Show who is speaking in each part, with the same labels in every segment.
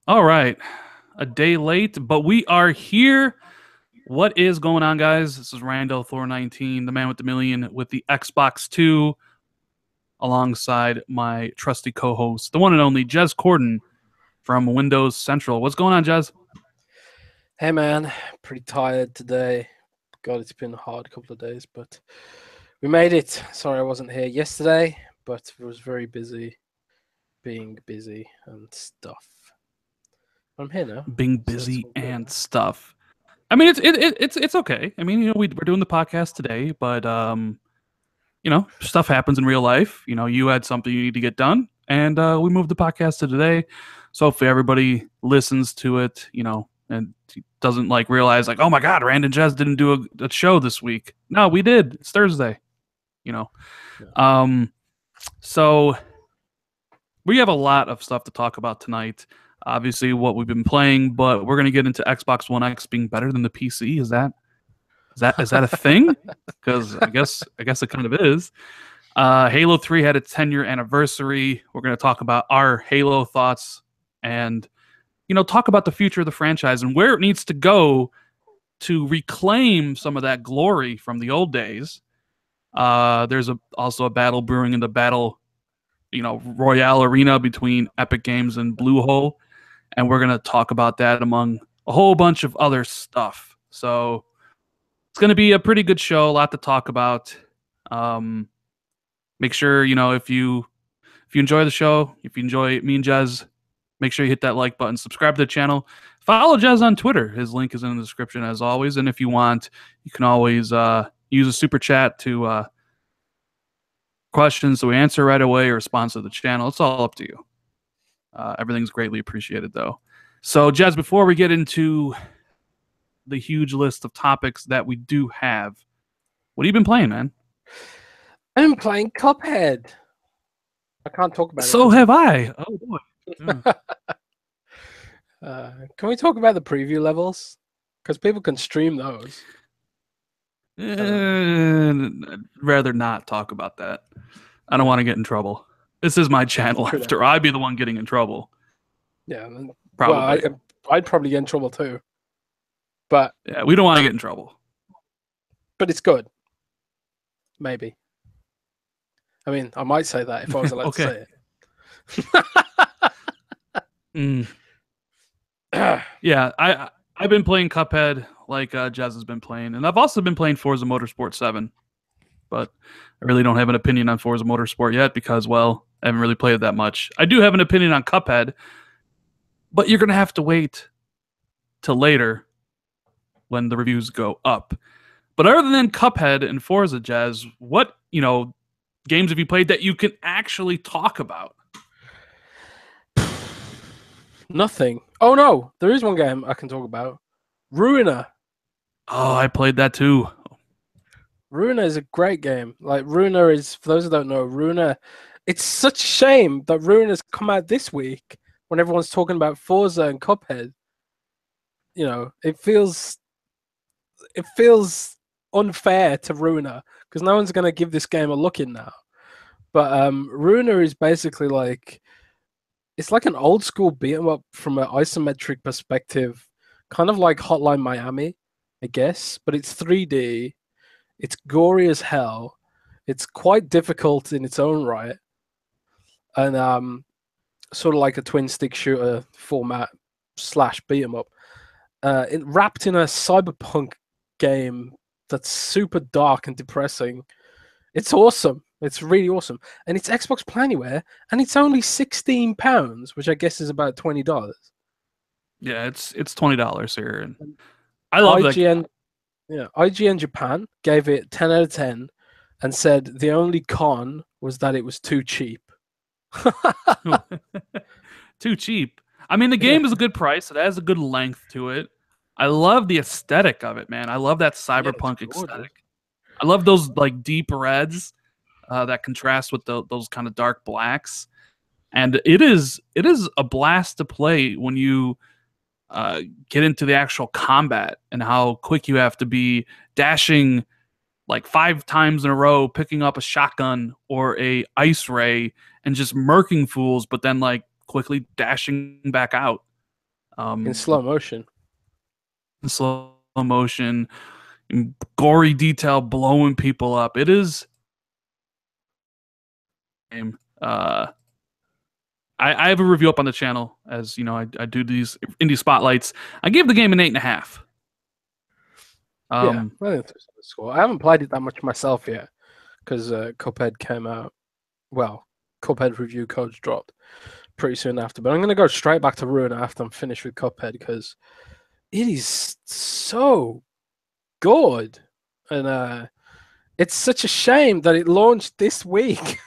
Speaker 1: All right. A day late, but we are here. What is going on, guys? This is Randall Thor 19, the man with the million with the Xbox 2, alongside my trusty co-host, the one and only Jez Corden from Windows Central. What's going on, Jez?
Speaker 2: Hey man, pretty tired today. God, it's been a hard couple of days, but we made it. Sorry I wasn't here yesterday, but I was very busy being busy and stuff. I'm here now,
Speaker 1: Being
Speaker 2: so it's
Speaker 1: busy
Speaker 2: all good.
Speaker 1: and stuff. I mean, it's okay. I mean, we're doing the podcast today, but stuff happens in real life. You had something you need to get done, and we moved the podcast to today. So hopefully everybody listens to it, and doesn't realize oh my God, Rand and Jez didn't do a show this week. No, we did. It's Thursday, you know.
Speaker 2: Yeah.
Speaker 1: So we have a lot of stuff to talk about tonight. Obviously, what we've been playing, but we're gonna get into Xbox One X being better than the PC. Is that a thing? Because I guess it kind of is. Halo 3 had its 10-year anniversary. We're going to talk about our Halo thoughts and talk about the future of the franchise and where it needs to go to reclaim some of that glory from the old days. There's also a battle brewing in the battle, Royale arena between Epic Games and Bluehole, and we're going to talk about that among a whole bunch of other stuff. So it's going to be a pretty good show, a lot to talk about. Make sure, if you enjoy the show, if you enjoy me and Jez, make sure you hit that like button, subscribe to the channel, follow Jez on Twitter. His link is in the description as always. And if you want, you can always use a super chat to questions so we answer right away or sponsor the channel. It's all up to you. Everything's greatly appreciated, though. So, Jez, before we get into the huge list of topics that we do have, what have you been playing, man?
Speaker 2: I'm playing Cuphead. I can't talk about it.
Speaker 1: So have I. Oh boy. Yeah.
Speaker 2: Can we talk about the preview levels? Because people can stream those.
Speaker 1: I'd rather not talk about that. I don't want to get in trouble. This is my channel. After I'd be the one getting in trouble.
Speaker 2: Yeah,
Speaker 1: probably.
Speaker 2: Well, I'd probably get in trouble too. But
Speaker 1: yeah, we don't want to get in trouble.
Speaker 2: But it's good. Maybe. I mean, I might say that if I was allowed to say it.
Speaker 1: Yeah, I've been playing Cuphead like Jez has been playing, and I've also been playing Forza Motorsport 7. But I really don't have an opinion on Forza Motorsport yet because, well, I haven't really played it that much. I do have an opinion on Cuphead, but you're going to have to wait till later when the reviews go up. But other than Cuphead and Forza, Jez, what, games have you played that you can actually talk about?
Speaker 2: Nothing. Oh, no. There is one game I can talk about. Ruiner.
Speaker 1: Oh, I played that too.
Speaker 2: Ruiner is a great game. Ruiner is, for those who don't know, Ruiner, it's such a shame that Ruiner's come out this week when everyone's talking about Forza and Cuphead. It feels unfair to Ruiner because no one's going to give this game a look in now. But Ruiner is basically it's like an old school beat 'em up from an isometric perspective, kind of like Hotline Miami, I guess, but it's 3D. It's gory as hell. It's quite difficult in its own right, and sort of like a twin stick shooter format / beat 'em up. Wrapped in a cyberpunk game that's super dark and depressing. It's awesome. It's really awesome. And it's Xbox Play Anywhere, and it's only £16, which I guess is about $20.
Speaker 1: Yeah, it's $20 here. And I love
Speaker 2: IGN, IGN Japan gave it 10 out of 10 and said the only con was that it was too cheap.
Speaker 1: Too cheap. I mean, the game is a good price. It has a good length to it. I love the aesthetic of it, man. I love that cyberpunk aesthetic. I love those deep reds that contrast with those kind of dark blacks. And it is a blast to play when you get into the actual combat and how quick you have to be, dashing 5 times in a row, picking up a shotgun or a ice ray and just murking fools, but then quickly dashing back out.
Speaker 2: In
Speaker 1: um,
Speaker 2: slow motion.
Speaker 1: in slow motion, in gory detail, blowing people up. It is. Uh, I have a review up on the channel, as you know. I do these indie spotlights. I gave the game an 8.5.
Speaker 2: Yeah,
Speaker 1: Um,
Speaker 2: I think that's a score. I haven't played it that much myself yet because Cuphead came out. Well, Cuphead review codes dropped pretty soon after. But I'm going to go straight back to Ruin after I'm finished with Cuphead because it is so good. And it's such a shame that it launched this week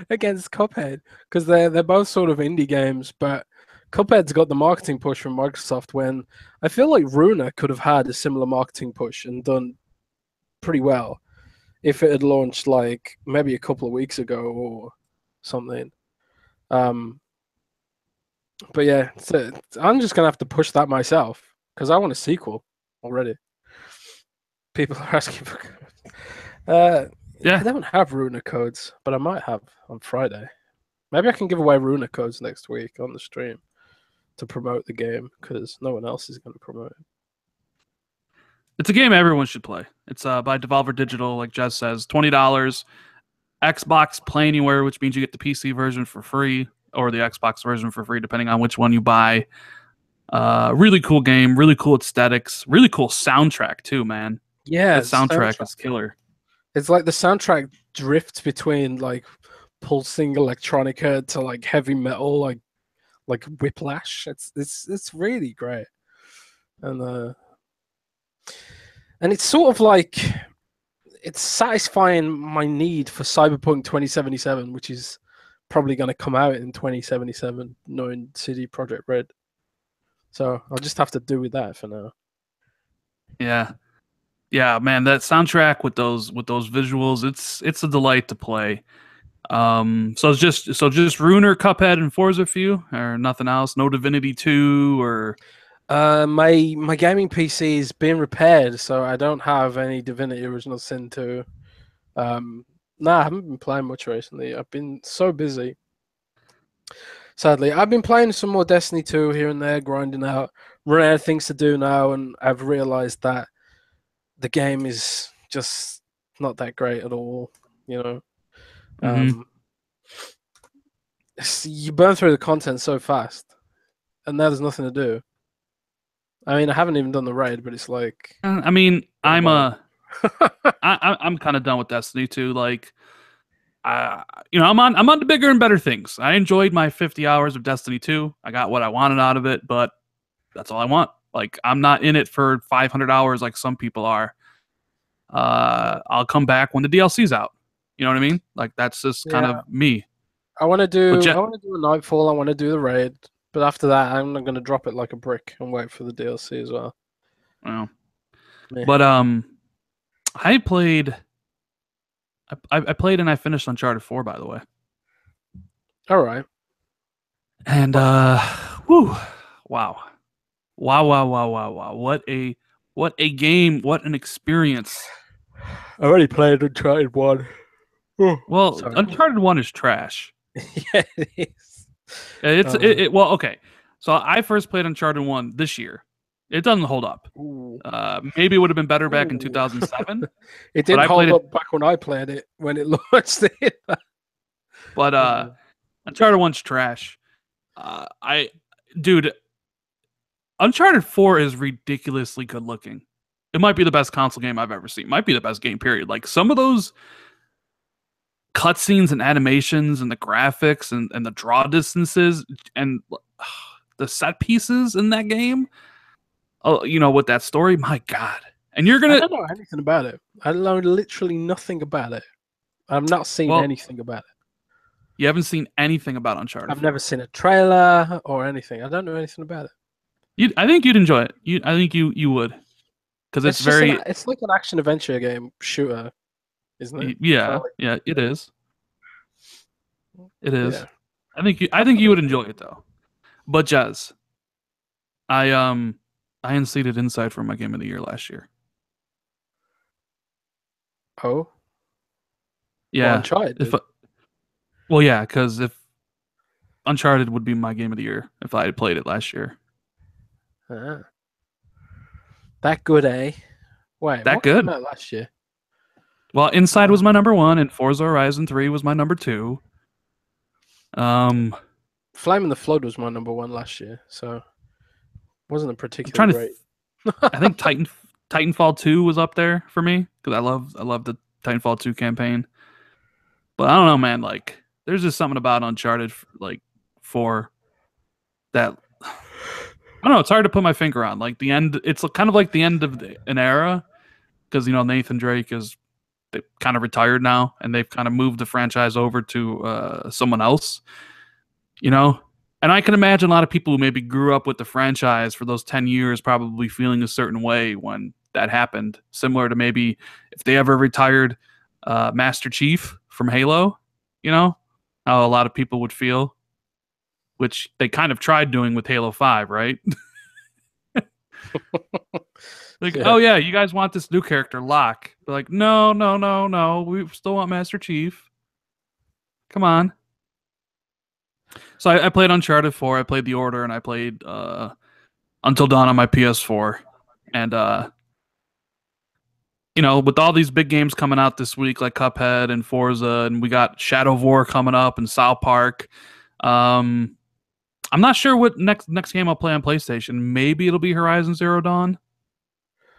Speaker 2: against Cuphead because they're both sort of indie games, but Cuphead's got the marketing push from Microsoft when I feel like Runa could have had a similar marketing push and done pretty well if it had launched like maybe a couple of weeks ago or something. Um, but yeah, so I'm just gonna have to push that myself because I want a sequel already. People are asking for. I
Speaker 1: yeah,
Speaker 2: don't have Runa codes, but I might have on Friday. Maybe I can give away Runa codes next week on the stream to promote the game because no one else is going to promote it.
Speaker 1: it's a game everyone should play. It's by Devolver Digital, like Jez says, $20. Xbox Play Anywhere, which means you get the PC version for free or the Xbox version for free, depending on which one you buy. Really cool game, really cool aesthetics, really cool soundtrack too, man.
Speaker 2: Yeah,
Speaker 1: That
Speaker 2: the
Speaker 1: soundtrack
Speaker 2: soundtrack.
Speaker 1: is killer.
Speaker 2: It's like the soundtrack drifts between like pulsing electronica to like heavy metal, like Whiplash. It's really great, and and it's sort of like it's satisfying my need for Cyberpunk 2077, which is probably going to come out in 2077, knowing CD Projekt Red. So I'll just have to do with that for now.
Speaker 1: Yeah. Yeah, man, that soundtrack with those visuals, it's a delight to play. So just Runer, Cuphead, and Forza for you, or nothing else? No Divinity 2 or
Speaker 2: My gaming PC is being repaired, so I don't have any Divinity Original Sin 2. Nah, I haven't been playing much recently. I've been so busy. Sadly, I've been playing some more Destiny 2 here and there, grinding out, running out of things to do now, and I've realized that the game is just not that great at all. You know,
Speaker 1: mm-hmm.
Speaker 2: um, you burn through the content so fast, and now there's nothing to do. I mean, I haven't even done the raid, but it's like,
Speaker 1: I mean,
Speaker 2: come on.
Speaker 1: I'm kind of done with Destiny 2. Like, I'm on to bigger and better things. I enjoyed my 50 hours of Destiny 2. I got what I wanted out of it, but that's all I want. Like, I'm not in it for 500 hours like some people are. I'll come back when the DLC's out. You know what I mean? Like, that's just kind
Speaker 2: Yeah,
Speaker 1: of me.
Speaker 2: I want to
Speaker 1: But
Speaker 2: do. I
Speaker 1: Jet,
Speaker 2: want to do a Nightfall. I want to do the raid, but after that, I'm not going to drop it like a brick and wait for the DLC as well.
Speaker 1: well,
Speaker 2: Meh.
Speaker 1: but I played. I played and I finished Uncharted 4, by the way.
Speaker 2: All right.
Speaker 1: And whoo, wow, wow, wow, wow, wow, wow! What a game! What an experience!
Speaker 2: I already played Uncharted 1. Oh,
Speaker 1: Well,
Speaker 2: sorry.
Speaker 1: Uncharted 1 is trash.
Speaker 2: Yeah, it is.
Speaker 1: Well, okay. So I first played Uncharted 1 this year. It doesn't hold up.
Speaker 2: Ooh.
Speaker 1: Maybe it would have been better back in
Speaker 2: Ooh.
Speaker 1: 2007,
Speaker 2: It
Speaker 1: but
Speaker 2: didn't
Speaker 1: I played
Speaker 2: hold
Speaker 1: it.
Speaker 2: up back when I played it when it launched it.
Speaker 1: But
Speaker 2: Uh,
Speaker 1: Uncharted 1's trash. I, dude, Uncharted 4 is ridiculously good looking. It might be the best console game I've ever seen. Might be the best game, period. Like some of those cutscenes and animations and the graphics and the draw distances and the set pieces in that game. Oh, with that story, my God. And you're
Speaker 2: I
Speaker 1: gonna
Speaker 2: don't know anything about it. I know literally nothing about it. I've not seen
Speaker 1: well,
Speaker 2: anything about it.
Speaker 1: you haven't seen anything about Uncharted
Speaker 2: I've never
Speaker 1: 4.
Speaker 2: seen a trailer or anything. I don't know anything about it.
Speaker 1: I think you'd enjoy it. I think you would because it's
Speaker 2: It's just
Speaker 1: very
Speaker 2: it's like an action adventure game shooter, isn't it?
Speaker 1: yeah
Speaker 2: So, like,
Speaker 1: yeah it is. It is.
Speaker 2: yeah.
Speaker 1: I think you would enjoy it though. But Jazz, I unseated Inside for my game of the year last year.
Speaker 2: Oh, well,
Speaker 1: Yeah.
Speaker 2: Uncharted
Speaker 1: If
Speaker 2: did.
Speaker 1: well, yeah, because if Uncharted would be my game of the year if I had played it last year.
Speaker 2: That good, eh? Wait,
Speaker 1: That
Speaker 2: what came
Speaker 1: good.
Speaker 2: out last year?
Speaker 1: Well, Inside was my number one, and Forza Horizon 3 was my number two.
Speaker 2: Flame and the Flood was my number one last year, so wasn't a
Speaker 1: I'm
Speaker 2: particularly
Speaker 1: trying to.
Speaker 2: great.
Speaker 1: I think Titanfall 2 was up there for me because I love the Titanfall 2 campaign. But I don't know, man. Like, there's just something about Uncharted, like 4 that I don't know. It's hard to put my finger on. Like the end, it's kind of like the end of an era because Nathan Drake is they kind of retired now, and they've kind of moved the franchise over to someone else. And I can imagine a lot of people who maybe grew up with the franchise for those 10 years probably feeling a certain way when that happened, similar to maybe if they ever retired Master Chief from Halo, how a lot of people would feel, which they kind of tried doing with Halo 5, right? Like,
Speaker 2: Yeah.
Speaker 1: oh yeah, you guys want this new character, Locke. They're like, no, no, no, no, we still want Master Chief. Come on. So I played Uncharted 4, I played The Order, and I played Until Dawn on my PS4. And with all these big games coming out this week, like Cuphead and Forza, and we got Shadow of War coming up and South Park. I'm not sure what next game I'll play on PlayStation. Maybe it'll be Horizon Zero Dawn.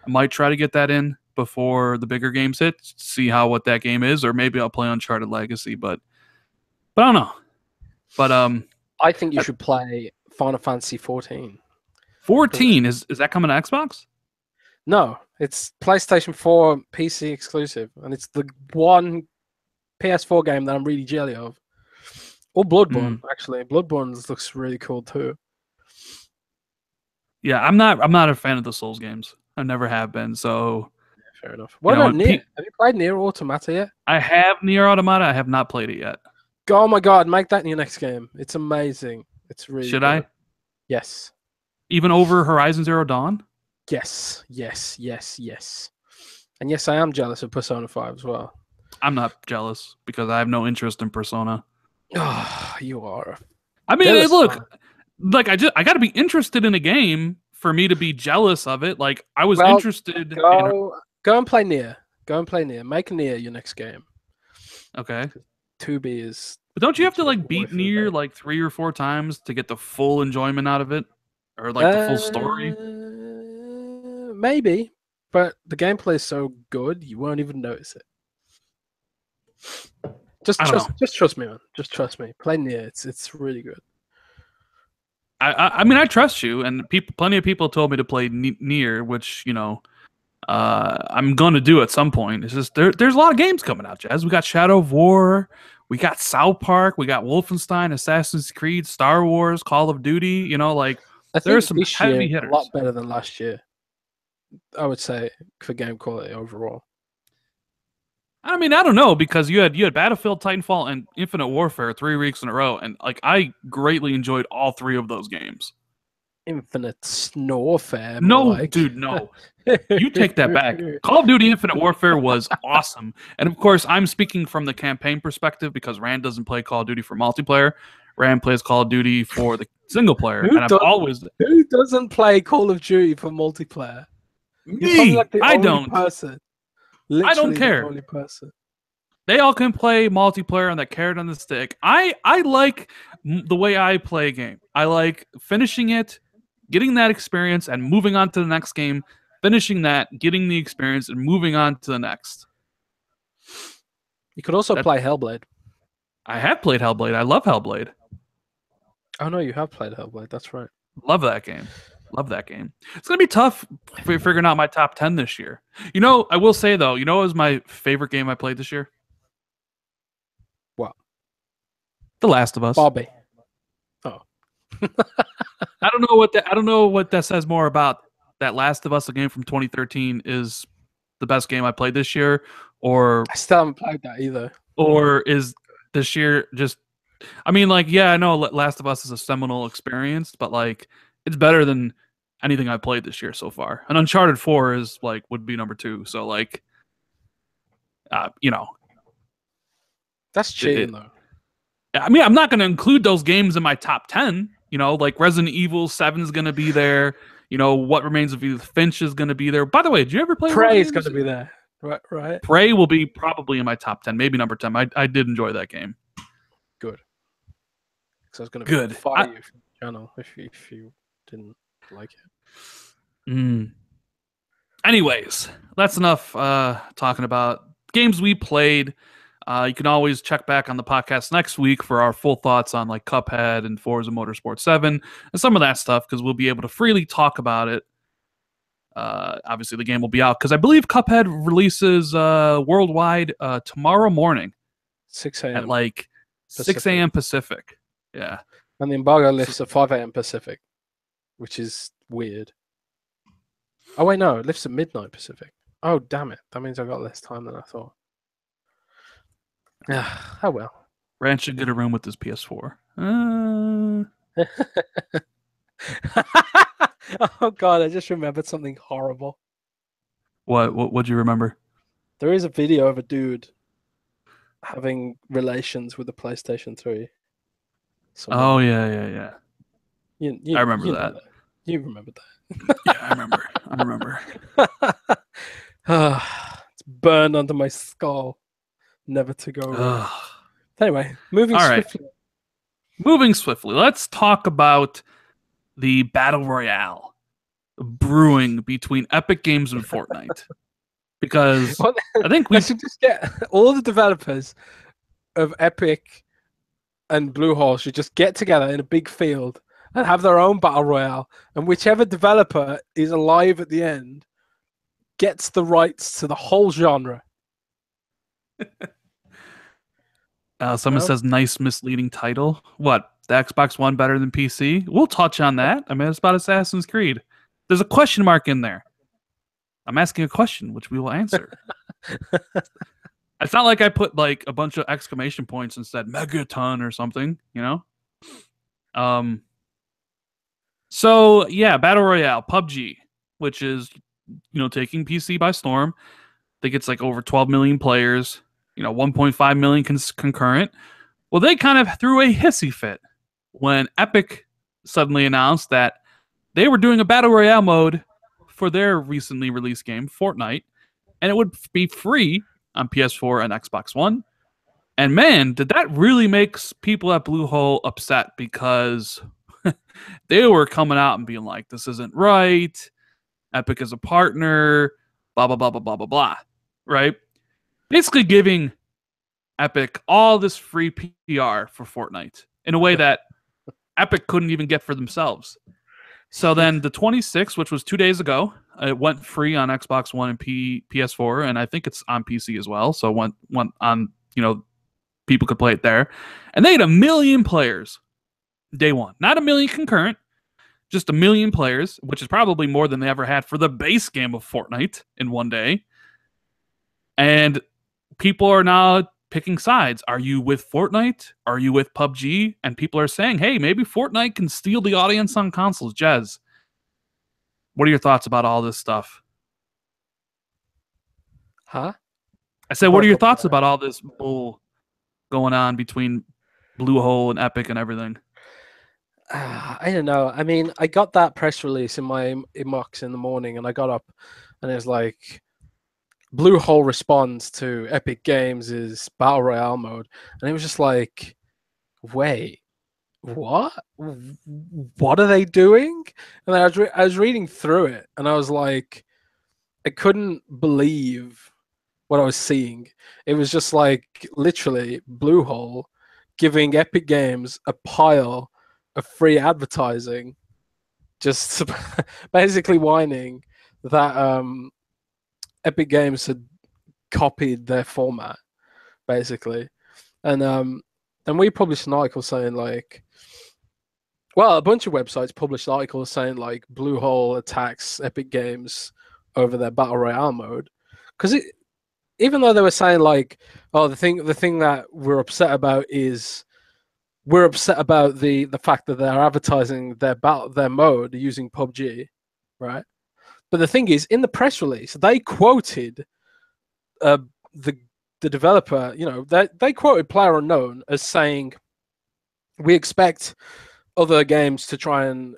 Speaker 1: I might try to get that in before the bigger games hit, see what that game is, or maybe I'll play Uncharted Legacy, but I don't know. But
Speaker 2: I think you should play Final Fantasy 14.
Speaker 1: 14 is that coming to Xbox?
Speaker 2: No, it's PlayStation 4 PC exclusive, and it's the one PS4 game that I'm really jelly of. Or Bloodborne, actually. Bloodborne looks really cool too.
Speaker 1: Yeah, I'm not a fan of the Souls games. I never have been. So
Speaker 2: yeah, fair enough. What about Nier? Have you played Nier Automata yet?
Speaker 1: I have Nier Automata. I have not played it yet.
Speaker 2: Oh my god, make that your next game. It's amazing. It's really
Speaker 1: Should
Speaker 2: good.
Speaker 1: I?
Speaker 2: Yes.
Speaker 1: Even over Horizon Zero Dawn?
Speaker 2: Yes. And yes, I am jealous of Persona 5 as well.
Speaker 1: I'm not jealous because I have no interest in Persona.
Speaker 2: Oh, you are.
Speaker 1: I mean, look, like I got to be interested in a game for me to be jealous of it. Like I was interested.
Speaker 2: Go and play Nier. Go and play Nier. Make Nier your next game.
Speaker 1: Okay.
Speaker 2: 2B is.
Speaker 1: But don't you have to like beat Nier like 3 or 4 times to get the full enjoyment out of it, or like the full story?
Speaker 2: Maybe, but the gameplay is so good you won't even notice it. Just trust me, man. Just trust me. Play Nier. It's really good.
Speaker 1: I mean, I trust you, and plenty of people told me to play Nier, which I'm going to do at some point. It's just there's a lot of games coming out, Jazz. We got Shadow of War, we got South Park, we got Wolfenstein, Assassin's Creed, Star Wars, Call of Duty. There's some heavy hitters.
Speaker 2: A lot better than last year, I would say, for game quality overall.
Speaker 1: I mean, I don't know, because you had Battlefield, Titanfall, and Infinite Warfare 3 weeks in a row, and like I greatly enjoyed all 3 of those games.
Speaker 2: Infinite Warfare.
Speaker 1: No, dude, no. You take that back. Call of Duty Infinite Warfare was awesome. And of course, I'm speaking from the campaign perspective because Rand doesn't play Call of Duty for multiplayer. Rand plays Call of Duty for the single player. Who
Speaker 2: doesn't play Call of Duty for multiplayer?
Speaker 1: Me!
Speaker 2: Like
Speaker 1: I don't.
Speaker 2: Person.
Speaker 1: I don't care.
Speaker 2: The only person.
Speaker 1: They all can play multiplayer on that carrot on the stick. I like the way I play a game. I like finishing it, getting that experience, and moving on to the next game, finishing that, getting the experience, and moving on to the next.
Speaker 2: You could also play Hellblade.
Speaker 1: I have played Hellblade. I love Hellblade.
Speaker 2: Oh, no, you have played Hellblade. That's right.
Speaker 1: Love that game. Love that game. It's going to be tough figuring out my top 10 this year. I will say, though, what was my favorite game I played this year?
Speaker 2: What?
Speaker 1: The Last of Us.
Speaker 2: Bobby. Oh.
Speaker 1: I don't know what that says more about that Last of Us, a game from 2013, is the best game I played this year, or
Speaker 2: I still haven't played that either.
Speaker 1: Or is this year just? I mean, like, yeah, I know Last of Us is a seminal experience, but like, it's better than anything I played this year so far. And Uncharted 4 would be number 2. So like,
Speaker 2: that's cheating though.
Speaker 1: I mean, I'm not going to include those games in my top 10. You know, like Resident Evil 7 is going to be there. You know, What Remains of Edith Finch is going to be there. By the way, did you ever play
Speaker 2: Prey is
Speaker 1: Resident
Speaker 2: going to
Speaker 1: Evil?
Speaker 2: be there, right?
Speaker 1: Prey will be probably in my top 10, maybe number 10. I did enjoy that game.
Speaker 2: Good. Because I was going to
Speaker 1: Good.
Speaker 2: fire you from the channel if you didn't like it.
Speaker 1: Anyways, that's enough talking about games we played. You can always check back on the podcast next week for our full thoughts on like Cuphead and Forza Motorsport 7 and some of that stuff, because we'll be able to freely talk about it. Obviously, the game will be out because I believe Cuphead releases worldwide tomorrow morning
Speaker 2: 6 a.m.
Speaker 1: at like 6 a.m. Pacific. Yeah.
Speaker 2: And the embargo lifts at 5 a.m. Pacific, which is weird. Oh, wait, no. It lifts at midnight Pacific. Oh, damn it. That means I got less time than I thought. Oh, well.
Speaker 1: Rand should get a room with his PS4.
Speaker 2: Oh, God. I just remembered something horrible.
Speaker 1: What'd you remember?
Speaker 2: There is a video of a dude having relations with the PlayStation 3.
Speaker 1: Oh, yeah. I remember that.
Speaker 2: You remember that.
Speaker 1: Yeah, I remember.
Speaker 2: It's burned under my skull, never to go wrong. Anyway, moving
Speaker 1: swiftly. Let's talk about the Battle Royale brewing between Epic Games and Fortnite. Because I think we
Speaker 2: should just get all the developers of Epic and Bluehole should just get together in a big field and have their own Battle Royale, and whichever developer is alive at the end gets the rights to the whole genre.
Speaker 1: Someone says, nice misleading title. What? The Xbox One better than PC? We'll touch on that. I mean, it's about Assassin's Creed. There's a question mark in there. I'm asking a question, which we will answer. It's not like I put like a bunch of exclamation points and said Megaton or something, you know? So yeah, Battle Royale, PUBG, which is, you know, taking PC by storm. I think it's like over 12 million players, you know, 1.5 million concurrent. Well, they kind of threw a hissy fit when Epic suddenly announced that they were doing a Battle Royale mode for their recently released game, Fortnite, and it would be free on PS4 and Xbox One. And man, did that really make people at Bluehole upset, because they were coming out and being like, this isn't right. Epic is a partner, blah, blah, blah, blah, blah, blah, blah. Right? Basically giving Epic all this free PR for Fortnite in a way that Epic couldn't even get for themselves. So then the 26th, which was 2 days ago, it went free on Xbox One and PS4, and I think it's on PC as well. So it went on, you know, people could play it there. And they had 1 million players day one. Not 1 million concurrent, just 1 million players, which is probably more than they ever had for the base game of Fortnite in one day. And people are now picking sides. Are you with Fortnite? Are you with PUBG? And people are saying, hey, maybe Fortnite can steal the audience on consoles. Jez, what are your thoughts about all this stuff?
Speaker 2: Huh?
Speaker 1: I said, what are your thoughts about all this bull going on between Bluehole and Epic and everything?
Speaker 2: I don't know. I mean, I got that press release in my inbox in the morning, and I got up, and it was like, Bluehole responds to Epic Games' Battle Royale mode, and it was just like, wait, what? What are they doing? And I was reading through it, and I was like, I couldn't believe what I was seeing. It was just like literally Bluehole giving Epic Games a pile of free advertising, just basically whining that Epic Games had copied their format, basically. And we published an article saying like, well, a bunch of websites published articles saying like Bluehole attacks Epic Games over their Battle Royale mode, because even though they were saying like, oh, the thing that we're upset about is we're upset about the fact that they're advertising their mode using PUBG, right? But the thing is, in the press release, they quoted the developer. You know, they quoted PlayerUnknown as saying, we expect other games to try and,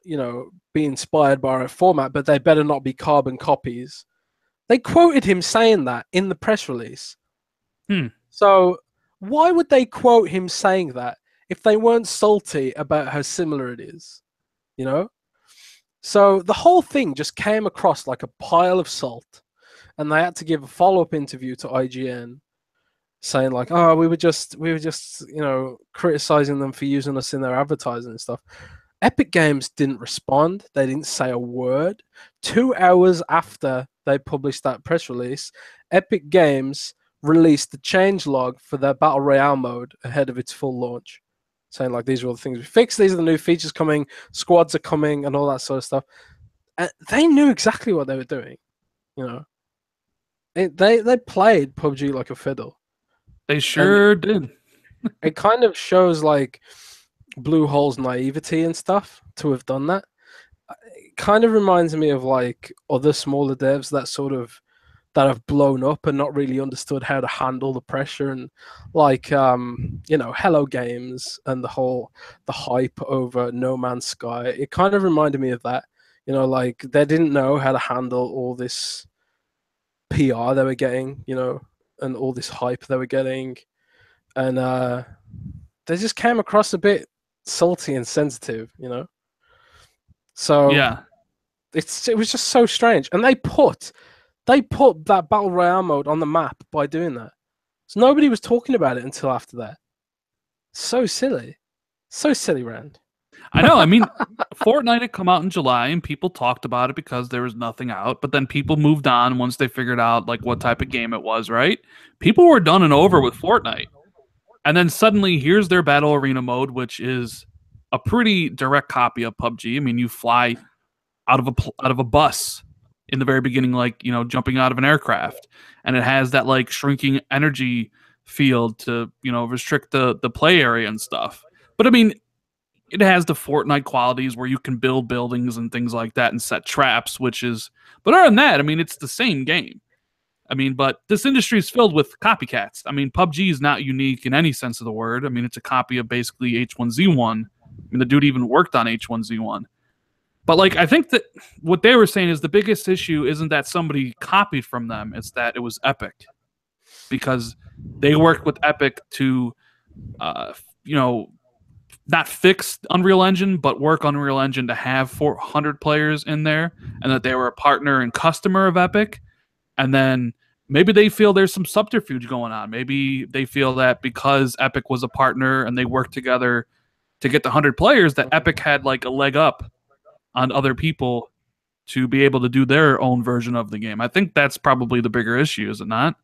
Speaker 2: be inspired by our format, but they better not be carbon copies. They quoted him saying that in the press release. So why would they quote him saying that if they weren't salty about how similar it is? You know? So the whole thing just came across like a pile of salt, and they had to give a follow-up interview to IGN saying like, "Oh, we were just criticizing them for using us in their advertising and stuff." Epic Games didn't respond. They didn't say a word. 2 hours after they published that press release, Epic Games released the changelog for their Battle Royale mode ahead of its full launch, saying like, these are all the things we fixed, these are the new features coming, squads are coming, and all that sort of stuff. And they knew exactly what they were doing. They played PUBG like a fiddle.
Speaker 1: They sure did.
Speaker 2: It kind of shows like Bluehole's naivety and stuff to have done that. It kind of reminds me of like other smaller devs that have blown up and not really understood how to handle the pressure, and like Hello Games and the hype over No Man's Sky. It kind of reminded me of that. Like they didn't know how to handle all this PR they were getting, and all this hype they were getting, and they just came across a bit salty and sensitive, So
Speaker 1: yeah,
Speaker 2: it was just so strange, and they put that Battle Royale mode on the map by doing that. So nobody was talking about it until after that. So silly, Rand.
Speaker 1: I know. I mean, Fortnite had come out in July, and people talked about it because there was nothing out. But then people moved on once they figured out like what type of game it was. Right? People were done and over with Fortnite, and then suddenly here's their Battle Arena mode, which is a pretty direct copy of PUBG. I mean, you fly out of a bus in the very beginning, like jumping out of an aircraft, and it has that like shrinking energy field to restrict the play area and stuff. But I mean, it has the Fortnite qualities where you can build buildings and things like that and set traps, but other than that, I mean, it's the same game. I mean, but this industry is filled with copycats. I mean, PUBG is not unique in any sense of the word. I mean, it's a copy of basically H1Z1. I mean, the dude even worked on H1Z1. But like, I think that what they were saying is the biggest issue isn't that somebody copied from them; it's that it was Epic, because they worked with Epic to, not fix Unreal Engine, but work Unreal Engine to have 400 players in there, and that they were a partner and customer of Epic. And then maybe they feel there's some subterfuge going on. Maybe they feel that because Epic was a partner and they worked together to get the 100 players, that Epic had like a leg up on other people to be able to do their own version of the game. I think that's probably the bigger issue, is it not?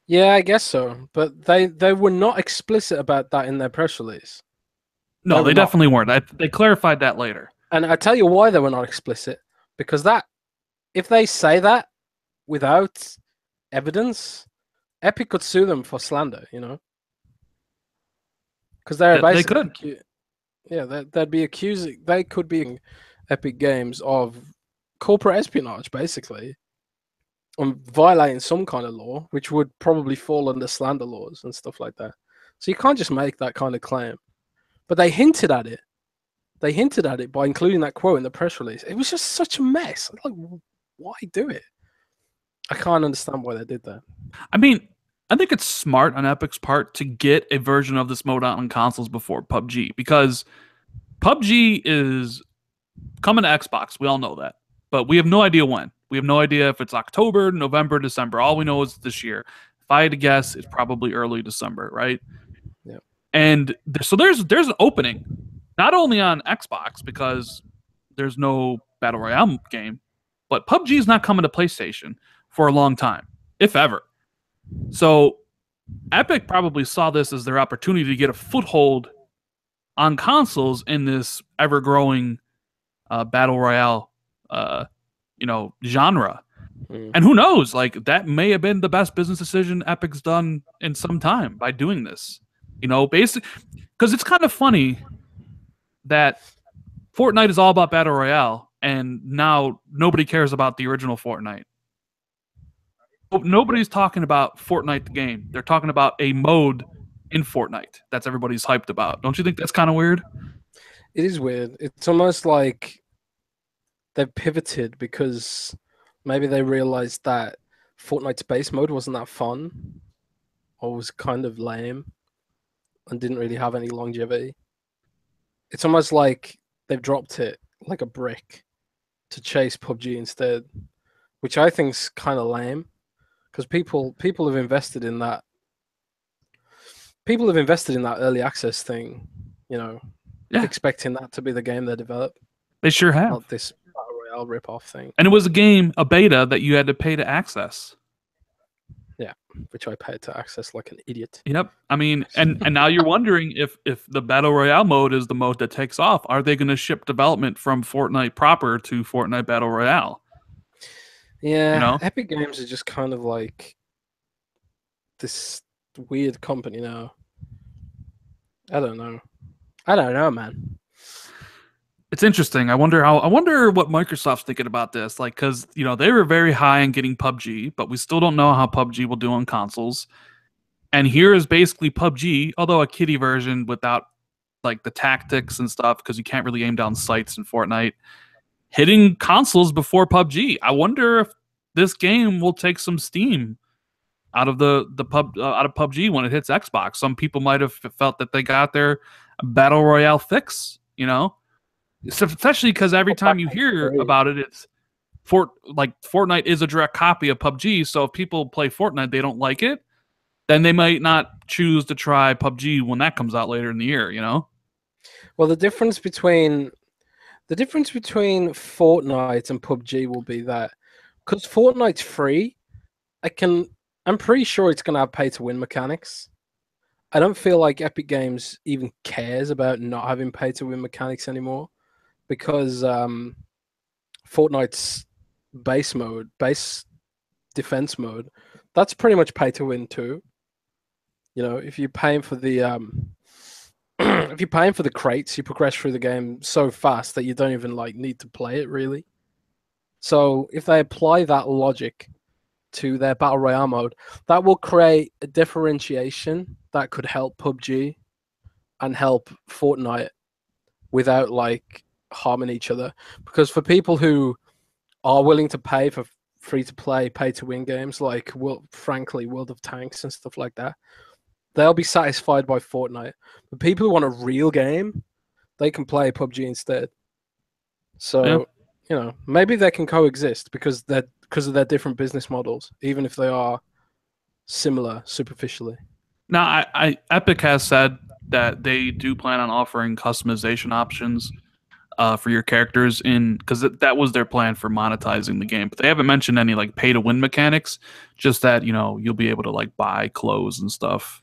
Speaker 2: Yeah, I guess so. But they were not explicit about that in their press release.
Speaker 1: No, they definitely weren't. They clarified that later.
Speaker 2: And I tell you why they were not explicit. Because if they say that without evidence, Epic could sue them for slander, Because they're basically...
Speaker 1: They could.
Speaker 2: Yeah, they'd be accusing... They could be Epic Games of corporate espionage, basically, and violating some kind of law, which would probably fall under slander laws and stuff like that. So you can't just make that kind of claim. But they hinted at it. They hinted at it by including that quote in the press release. It was just such a mess. Like, why do it? I can't understand why they did that.
Speaker 1: I mean, I think it's smart on Epic's part to get a version of this mode out on consoles before PUBG, because PUBG is coming to Xbox. We all know that. But we have no idea when. We have no idea if it's October, November, December. All we know is this year. If I had to guess, it's probably early December, right?
Speaker 2: Yeah.
Speaker 1: And so there's an opening, not only on Xbox because there's no Battle Royale game, but PUBG is not coming to PlayStation for a long time, if ever. So Epic probably saw this as their opportunity to get a foothold on consoles in this ever-growing Battle Royale, genre. And who knows, like that may have been the best business decision Epic's done in some time by doing this. Basically, because it's kind of funny that Fortnite is all about Battle Royale, and now nobody cares about the original Fortnite. Nobody's talking about Fortnite the game. They're talking about a mode in Fortnite that's everybody's hyped about. Don't you think that's kind of weird?
Speaker 2: It is weird. It's almost like they've pivoted because maybe they realized that Fortnite's base mode wasn't that fun or was kind of lame and didn't really have any longevity. It's almost like they've dropped it like a brick to chase PUBG instead, which I think's kind of lame because people have invested in that. People have invested in that early access thing, you know,
Speaker 1: Yeah,
Speaker 2: expecting that to be the game they develop,
Speaker 1: they sure have.
Speaker 2: not this Battle Royale rip-off thing.
Speaker 1: And it was a game, a beta that you had to pay to access.
Speaker 2: Yeah, which I paid to access like an idiot.
Speaker 1: Yep. I mean, and now you're wondering if the battle royale mode is the mode that takes off. Are they going to ship development from Fortnite proper to Fortnite Battle Royale?
Speaker 2: Yeah,
Speaker 1: You know?
Speaker 2: Epic Games are just kind of like this weird company now. I don't know. I don't know, man.
Speaker 1: It's interesting. I wonder what Microsoft's thinking about this. Like, because they were very high on getting PUBG, but we still don't know how PUBG will do on consoles. And here is basically PUBG, although a kiddie version without like the tactics and stuff, because you can't really aim down sights in Fortnite. Hitting consoles before PUBG. I wonder if this game will take some steam out of out of PUBG when it hits Xbox. Some people might have felt that they got their battle royale fix. Especially because every time you hear about it, it's Fortnite is a direct copy of PUBG. So if people play Fortnite, they don't like it, then they might not choose to try PUBG when that comes out later in the year.
Speaker 2: Well, the difference between Fortnite and PUBG will be that because Fortnite's free, I'm pretty sure it's gonna have pay to win mechanics. I don't feel like Epic Games even cares about not having pay to win mechanics anymore because Fortnite's base defense mode, that's pretty much pay to win too. If you're paying for the if you're paying for the crates, you progress through the game so fast that you don't even need to play it really. So if they apply that logic to their battle royale mode, that will create a differentiation that could help PUBG and help Fortnite without harming each other. Because for people who are willing to pay for free-to-play, pay-to-win games frankly, World of Tanks and stuff like that, they'll be satisfied by Fortnite. But people who want a real game, they can play PUBG instead. So, maybe they can coexist because of their different business models, even if they are similar superficially.
Speaker 1: Now, Epic has said that they do plan on offering customization options for your characters because that was their plan for monetizing the game. But they haven't mentioned any pay to win mechanics. Just that you'll be able to buy clothes and stuff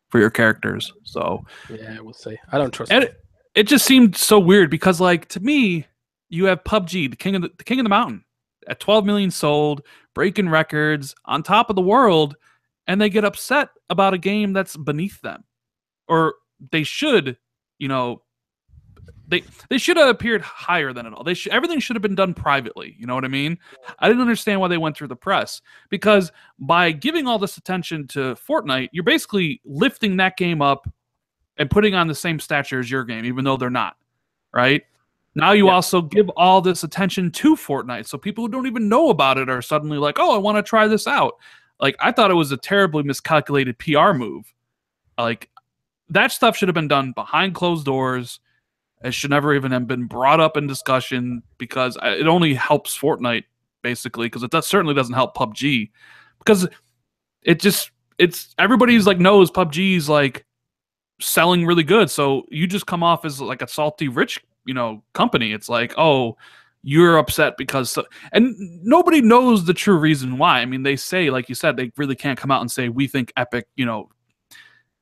Speaker 1: for your characters. So
Speaker 2: yeah, we'll see. I don't trust
Speaker 1: it just seemed so weird because to me, you have PUBG, the king of the mountain, at 12 million sold, breaking records, on top of the world, and they get upset about a game that's beneath them. Or they should, they should have appeared higher than it all. Everything should have been done privately. You know what I mean? I didn't understand why they went through the press, because by giving all this attention to Fortnite, you're basically lifting that game up and putting on the same stature as your game, even though they're not, right? Now you also give all this attention to Fortnite, so people who don't even know about it are suddenly like, oh, I want to try this out. I thought it was a terribly miscalculated PR move. That stuff should have been done behind closed doors. It should never even have been brought up in discussion because it only helps Fortnite, basically, because it certainly doesn't help PUBG. Because everybody's knows PUBG's selling really good, so you just come off as a salty rich company. It's oh, you're upset because and nobody knows the true reason why. I mean, they say, like you said, they really can't come out and say we think Epic,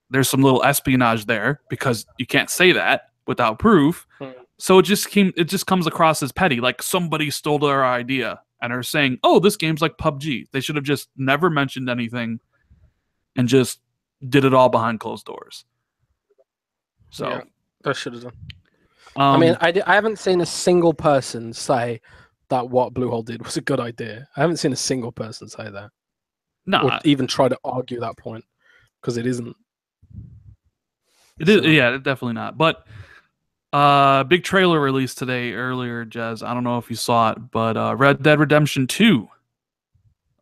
Speaker 1: there's some little espionage there, because you can't say that without proof. So it just comes across as petty, like somebody stole their idea and are saying, oh, this game's like PUBG. They should have just never mentioned anything and just did it all behind closed doors. So
Speaker 2: yeah, that should have done. I mean, I haven't seen a single person say that what Bluehole did was a good idea. I haven't seen a single person say that.
Speaker 1: No,
Speaker 2: or even try to argue that point, because it isn't.
Speaker 1: It is,
Speaker 2: So
Speaker 1: yeah, definitely not. But big trailer released today earlier, Jez. I don't know if you saw it, but Red Dead Redemption 2